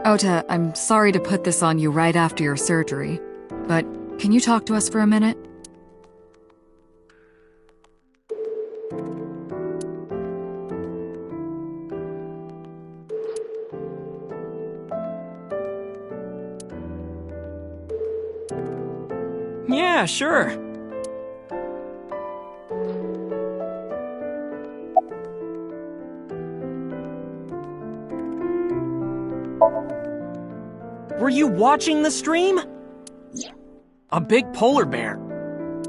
Ota, I'm sorry to put this on you right after your surgery, but can you talk to us for a minute? Yeah, sure. Were you watching the stream? A big polar bear.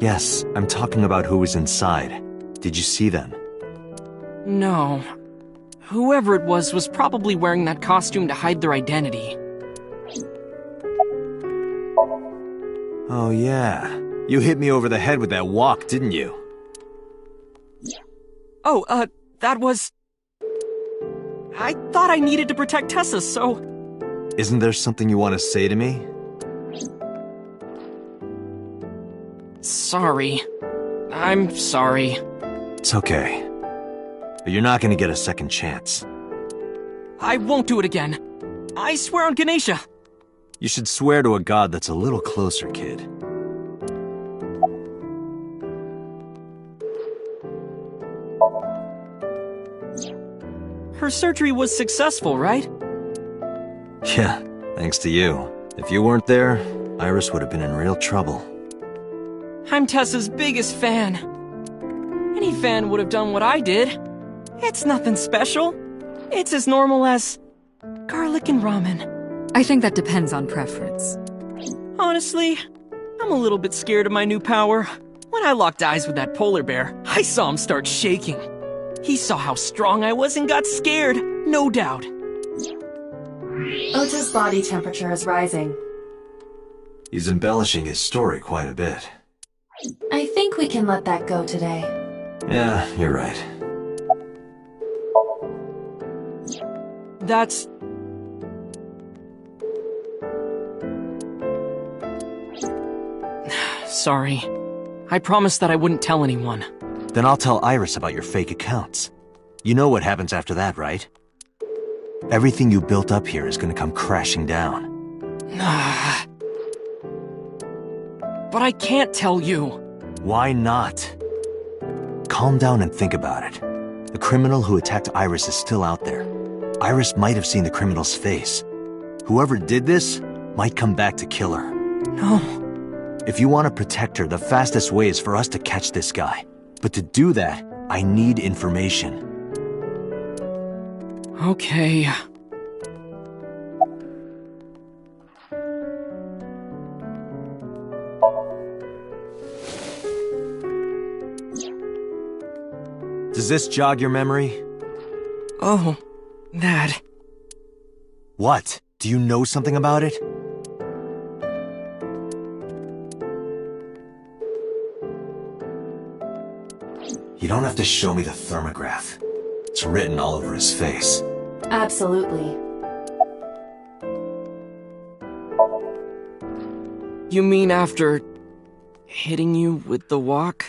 Yes, I'm talking about who was inside. Did you see them? No. Whoever it was probably wearing that costume to hide their identity. Oh yeah. You hit me over the head with that walk, didn't you? Oh, that was... I thought I needed to protect Tessa, so... Isn't there something you want to say to me? Sorry. I'm sorry. It's okay. But you're not gonna get a second chance. I won't do it again. I swear on Ganesha. You should swear to a god that's a little closer, kid. Her surgery was successful, right? Yeah, thanks to you. If you weren't there, Iris would have been in real trouble. I'm Tessa's biggest fan. Any fan would have done what I did. It's nothing special. It's as normal as garlic and ramen. I think that depends on preference. Honestly, I'm a little bit scared of my new power. When I locked eyes with that polar bear, I saw him start shaking. He saw how strong I was and got scared, no doubt. Ota's body temperature is rising. He's embellishing his story quite a bit. I think we can let that go today. Yeah, you're right. That's... Sorry. I promised that I wouldn't tell anyone. Then I'll tell Iris about your fake accounts. You know what happens after that, right? Everything you built up here is gonna come crashing down. But I can't tell you. Why not? Calm down and think about it. The criminal who attacked Iris is still out there. Iris might have seen the criminal's face. Whoever did this might come back to kill her. No. If you want to protect her, the fastest way is for us to catch this guy. But to do that, I need information. Okay. Does this jog your memory? Oh, that. What? Do you know something about it? You don't have to show me the thermograph. It's written all over his face. Absolutely. You mean after hitting you with the walk?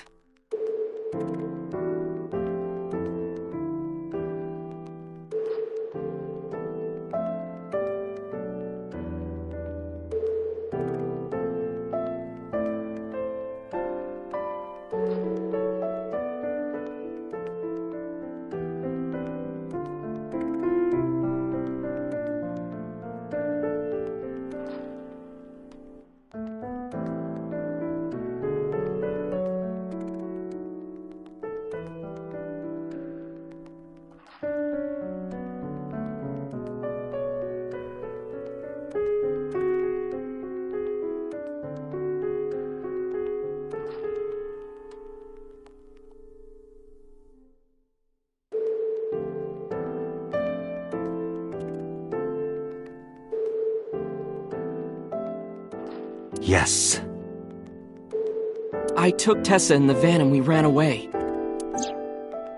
Yes. I took Tessa in the van and we ran away.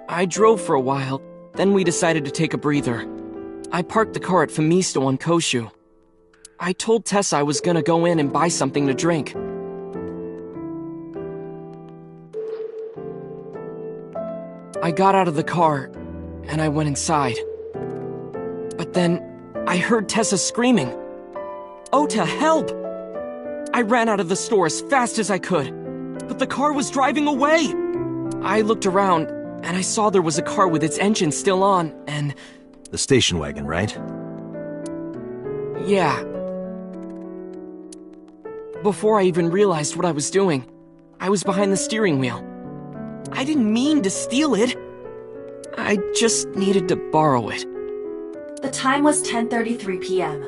I drove for a while, then we decided to take a breather. I parked the car at Femisto on Koshu. I told Tessa I was gonna go in and buy something to drink. I got out of the car, and I went inside. But then, I heard Tessa screaming, "Ota, help!" I ran out of the store as fast as I could, but the car was driving away! I looked around, and I saw there was a car with its engine still on, and... The station wagon, right? Yeah. Before I even realized what I was doing, I was behind the steering wheel. I didn't mean to steal it. I just needed to borrow it. The time was 10:33 p.m.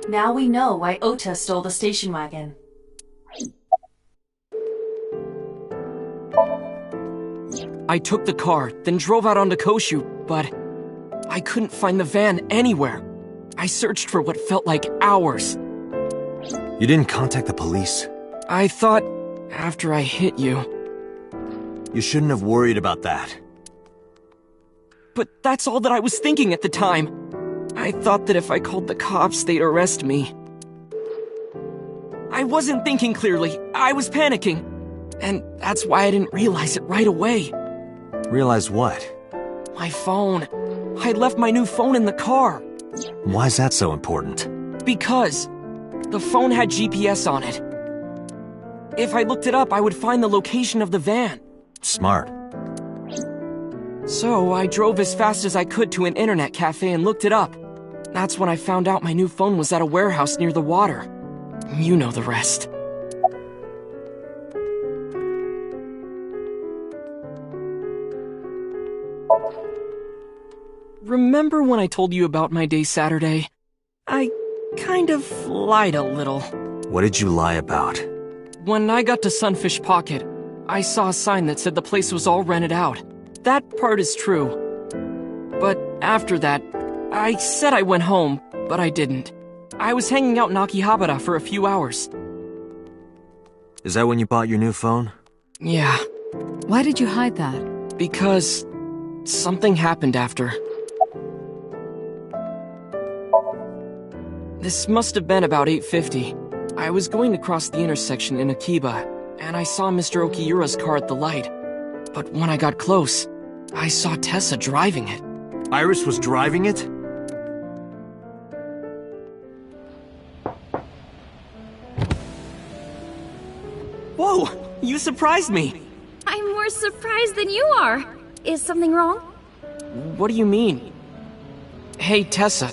Now we know why Ota stole the station wagon. I took the car, then drove out onto Koshu, but I couldn't find the van anywhere. I searched for what felt like hours. You didn't contact the police? I thought, after I hit you... You shouldn't have worried about that. But that's all that I was thinking at the time. I thought that if I called the cops, they'd arrest me. I wasn't thinking clearly. I was panicking. And that's why I didn't realize it right away. Realize what? My phone. I left my new phone in the car. Why's that so important? Because the phone had GPS on it. If I looked it up, I would find the location of the van. Smart. So I drove as fast as I could to an internet cafe and looked it up. That's when I found out my new phone was at a warehouse near the water. You know the rest. Remember when I told you about my day Saturday? I kind of lied a little. What did you lie about? When I got to Sunfish Pocket, I saw a sign that said the place was all rented out. That part is true. But after that, I said I went home, but I didn't. I was hanging out in Akihabara for a few hours. Is that when you bought your new phone? Yeah. Why did you hide that? Because something happened after. This must have been about 8:50. I was going to cross the intersection in Akiba, and I saw Mr. Okiura's car at the light. But when I got close, I saw Tessa driving it. Iris was driving it? Whoa! You surprised me! I'm more surprised than you are. Is something wrong? What do you mean? Hey, Tessa,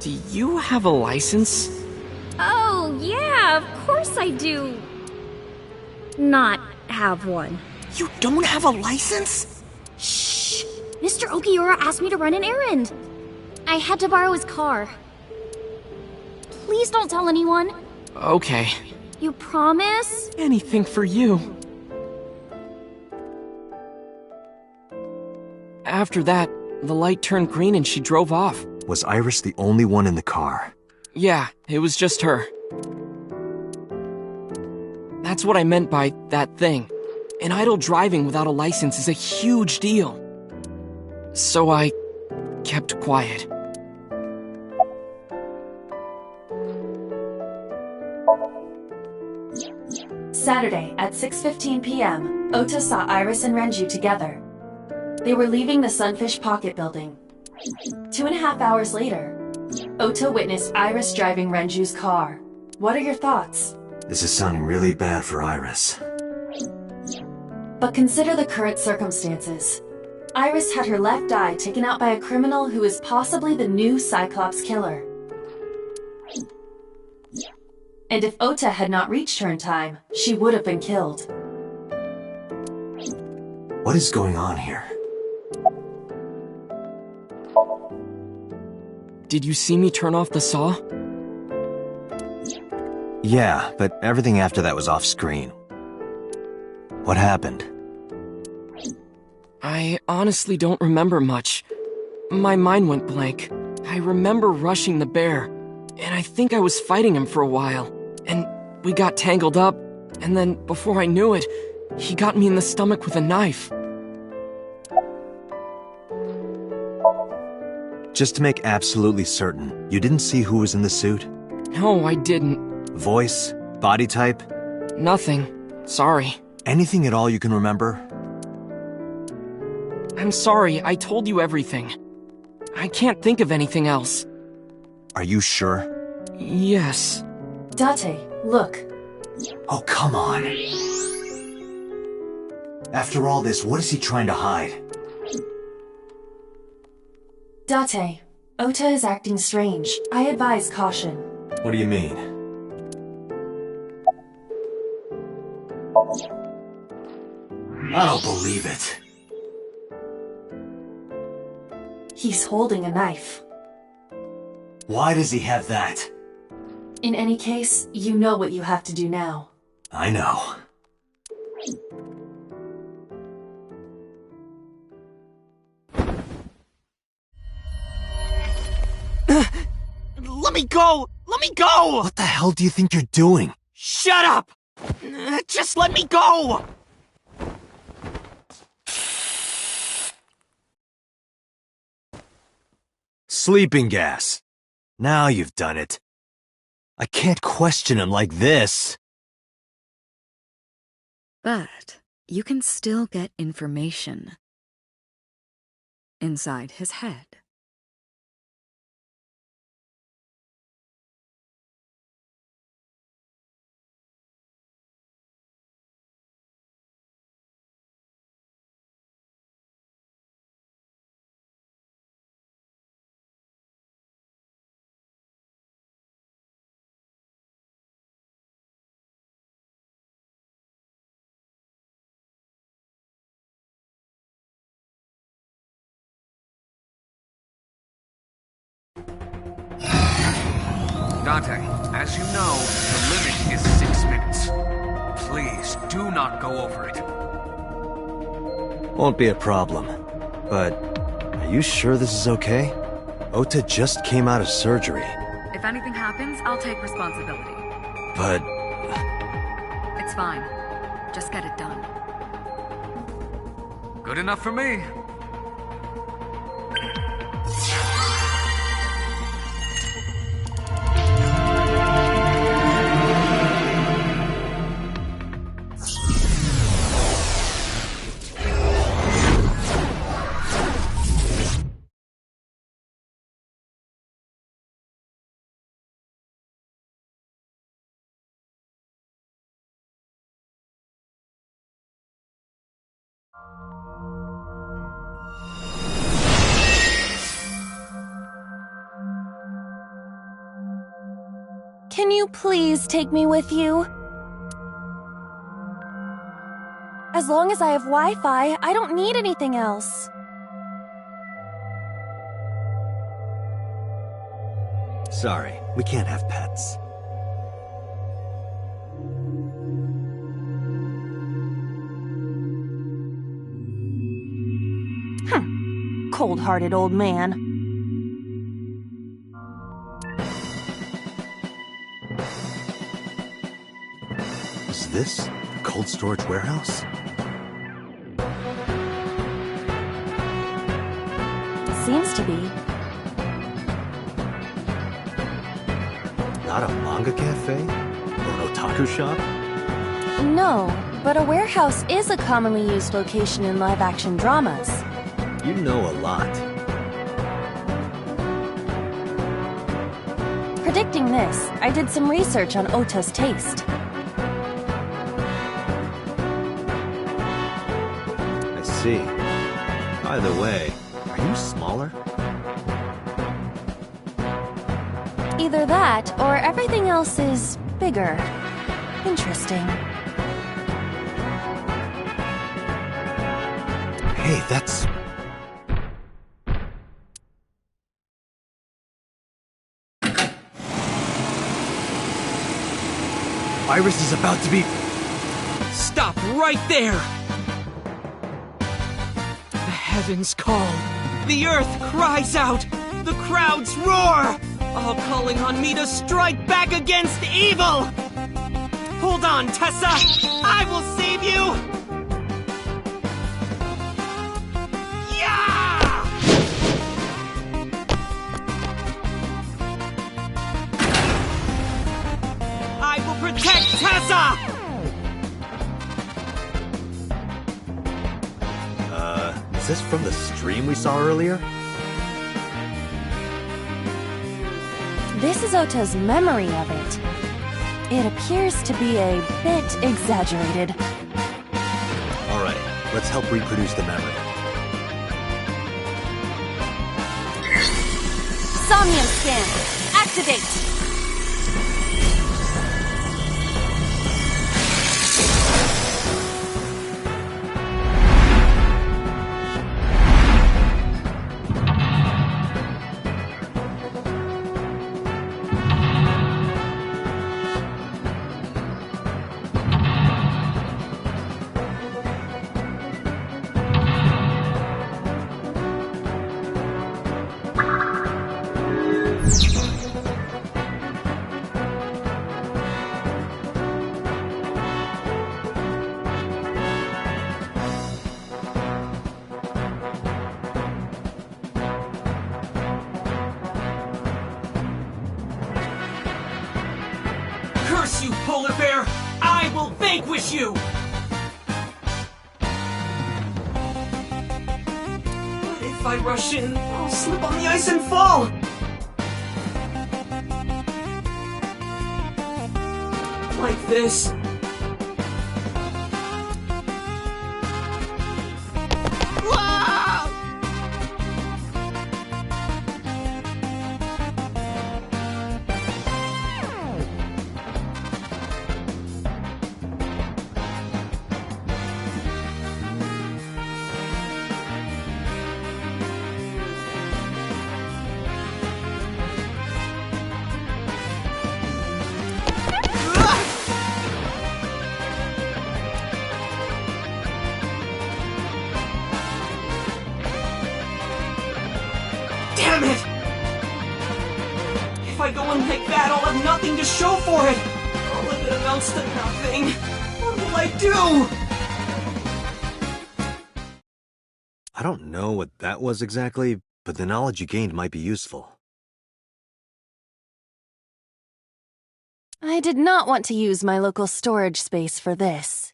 do you have a license? Oh, yeah, of course I do. Not have one. You don't have a license? Shh! Mr. Okiura asked me to run an errand. I had to borrow his car. Please don't tell anyone. Okay. You promise? Anything for you. After that, the light turned green and she drove off. Was Iris the only one in the car? Yeah, it was just her. That's what I meant by that thing. An idle driving without a license is a huge deal. So I kept quiet. Saturday at 6:15 p.m., Ota saw Iris and Renju together. They were leaving the Sunfish Pocket building. 2.5 hours later, Ota witnessed Iris driving Renju's car. What are your thoughts? This is sounding really bad for Iris. But consider the current circumstances. Iris had her left eye taken out by a criminal who is possibly the new Cyclops killer. And if Ota had not reached her in time, she would have been killed. What is going on here? Did you see me turn off the saw? Yeah, but everything after that was off screen. What happened? I honestly don't remember much. My mind went blank. I remember rushing the bear, and I think I was fighting him for a while. And we got tangled up, and then before I knew it, he got me in the stomach with a knife. Just to make absolutely certain, you didn't see who was in the suit? No, I didn't. Voice? Body type? Nothing. Sorry. Anything at all you can remember? I'm sorry, I told you everything. I can't think of anything else. Are you sure? Yes. Date, look. Oh, come on. After all this, what is he trying to hide? Date, Ota is acting strange. I advise caution. What do you mean? I don't believe it. He's holding a knife. Why does he have that? In any case, you know what you have to do now. I know. Let me go! Let me go! What the hell do you think you're doing? Shut up! Just let me go! Sleeping gas. Now you've done it. I can't question him like this. But you can still get information inside his head. Dante, as you know, the limit is 6 minutes. Please, do not go over it. Won't be a problem. But, are you sure this is okay? Ota just came out of surgery. If anything happens, I'll take responsibility. But... It's fine. Just get it done. Good enough for me. Can you please take me with you? As long as I have Wi-Fi, I don't need anything else. Sorry, we can't have pets. Cold-hearted old man. Is this the cold storage warehouse? Seems to be. Not a manga cafe? Or an otaku shop? No, but a warehouse is a commonly used location in live-action dramas. You know a lot. Predicting this, I did some research on Ota's taste. I see. By the way, are you smaller? Either that, or everything else is bigger. Interesting. Hey, that's... Iris is about to be... Stop right there! The heavens call. The earth cries out. The crowds roar. All calling on me to strike back against evil! Hold on, Tessa! I will save you! Yeah! I will protect Tessa! Is this from the stream we saw earlier? This is Ota's memory of it. It appears to be a bit exaggerated. Alright, let's help reproduce the memory. Somnium scan. Activate. Curse you, polar bear! I will vanquish you! But if I rush in, I'll slip on the ice and fall! Like this. Damn it! If I go in like that, I'll have nothing to show for it! All of it amounts to nothing! What will I do? I don't know what that was exactly, but the knowledge you gained might be useful. I did not want to use my local storage space for this.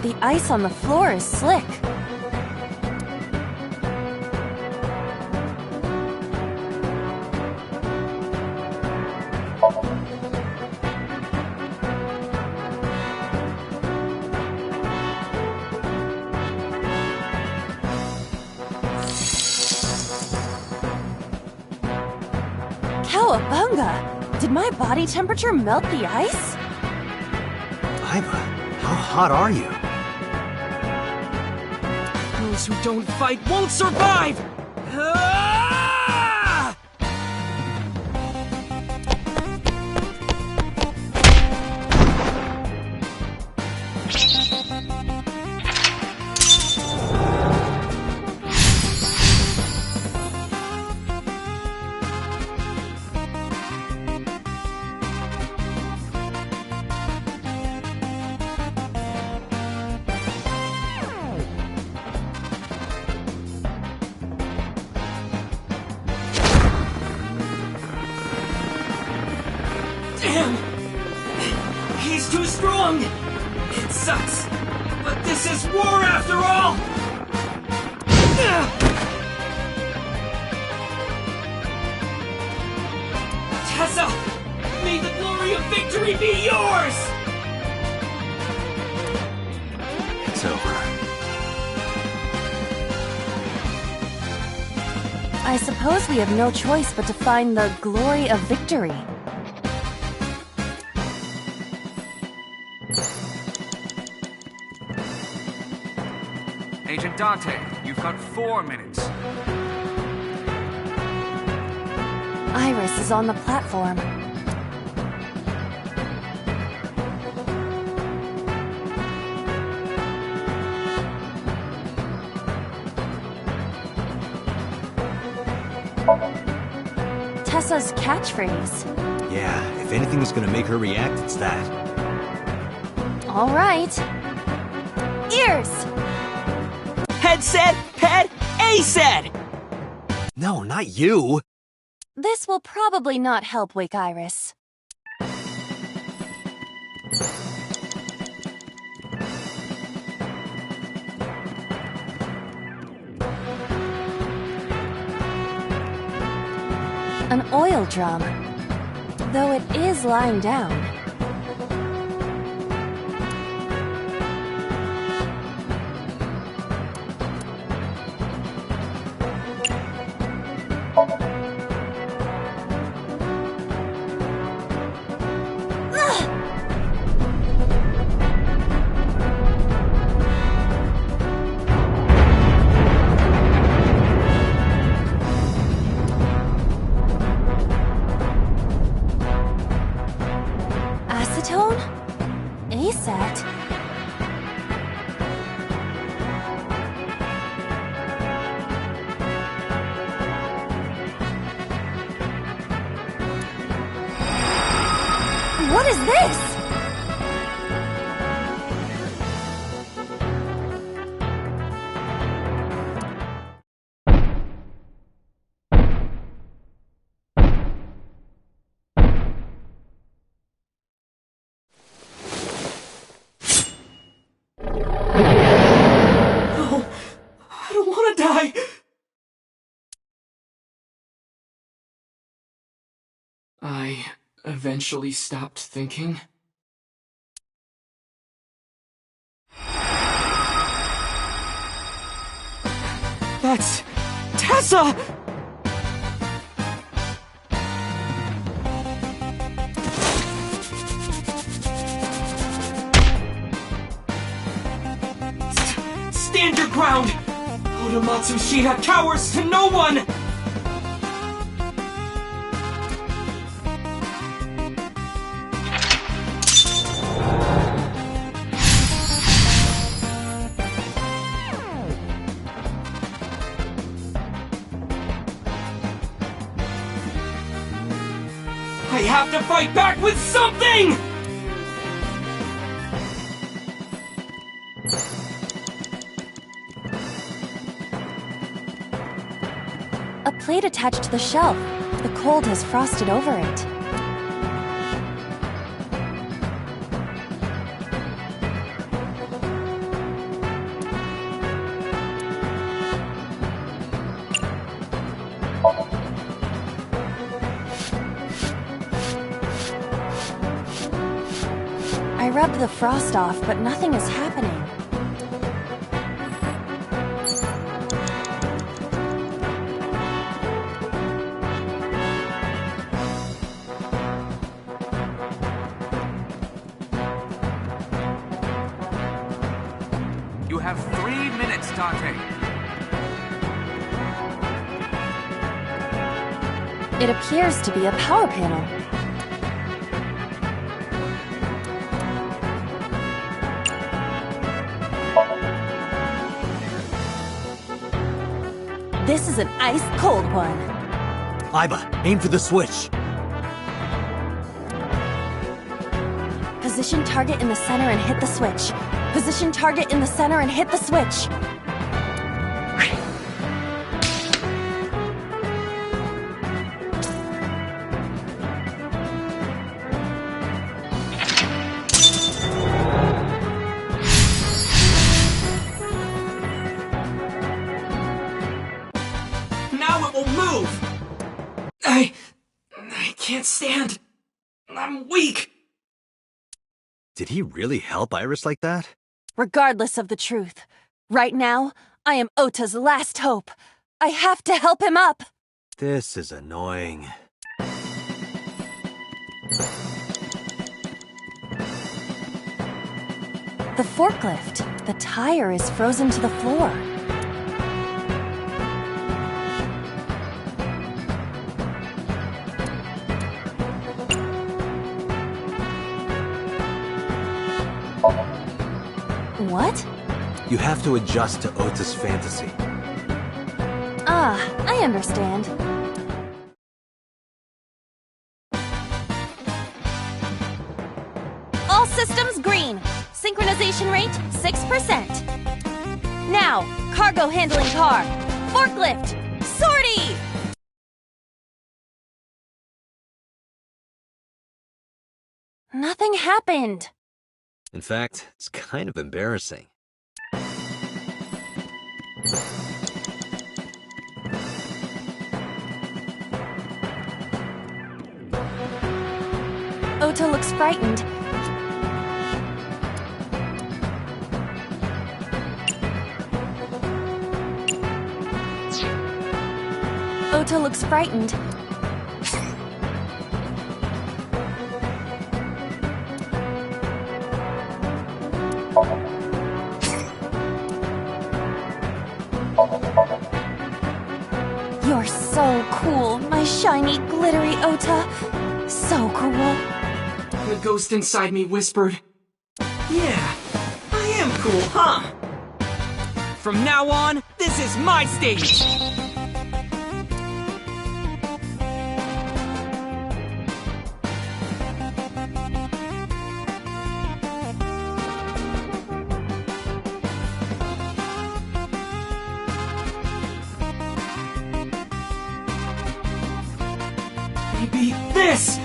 The ice on the floor is slick. Cowabunga! Did my body temperature melt the ice? Iva, how hot are you? Those who don't fight won't survive! Ah! Damn! He's too strong! It sucks, but this is war after all! Tessa! May the glory of victory be yours! It's over. I suppose we have no choice but to find the glory of victory. Agent Dante, you've got 4 minutes. Iris is on the platform. Tessa's catchphrase. Yeah, if anything is gonna make her react, it's that. All right. Ears! Head said, head, A said! No, not you! This will probably not help wake Iris. An oil drum, though it is lying down. What is this? No, I don't want to die. I eventually stopped thinking. That's Tessa! Stand your ground! Oda Matsushita cowers to no one! I have to fight back with something! A plate attached to the shelf. The cold has frosted over it. I rubbed the frost off, but nothing is happening. You have 3 minutes, Dante. It appears to be a power panel. This is an ice-cold one. Iba, aim for the switch. Position target in the center and hit the switch. Position target in the center and hit the switch. I can't stand. I'm weak. Did he really help Iris like that? Regardless of the truth, right now, I am Ota's last hope. I have to help him up. This is annoying. The forklift. The tire is frozen to the floor. what? You have to adjust to Ota's fantasy. Ah, I understand. All systems green. Synchronization rate 6%. Now, cargo handling car. Forklift. Sortie! Nothing happened. In fact, it's kind of embarrassing. Ota looks frightened. Ota looks frightened. You're so cool, my shiny, glittery Ota. So cool. The ghost inside me whispered, "Yeah, I am cool, huh? From now on, this is my stage!" Maybe this!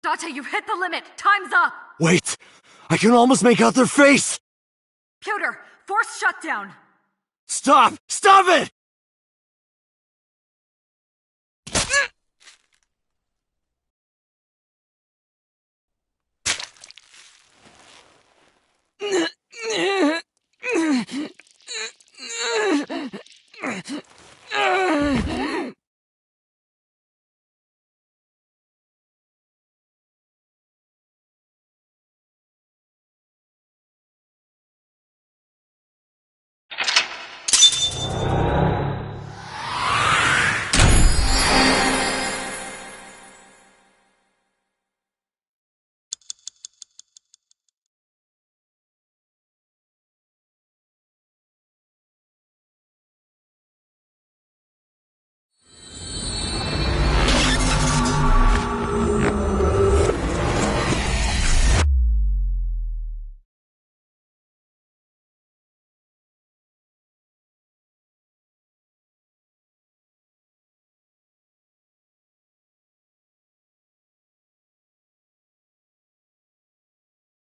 Date, you've hit the limit. Time's up. Wait! I can almost make out their face! Pewter, force shutdown. Stop! Stop it!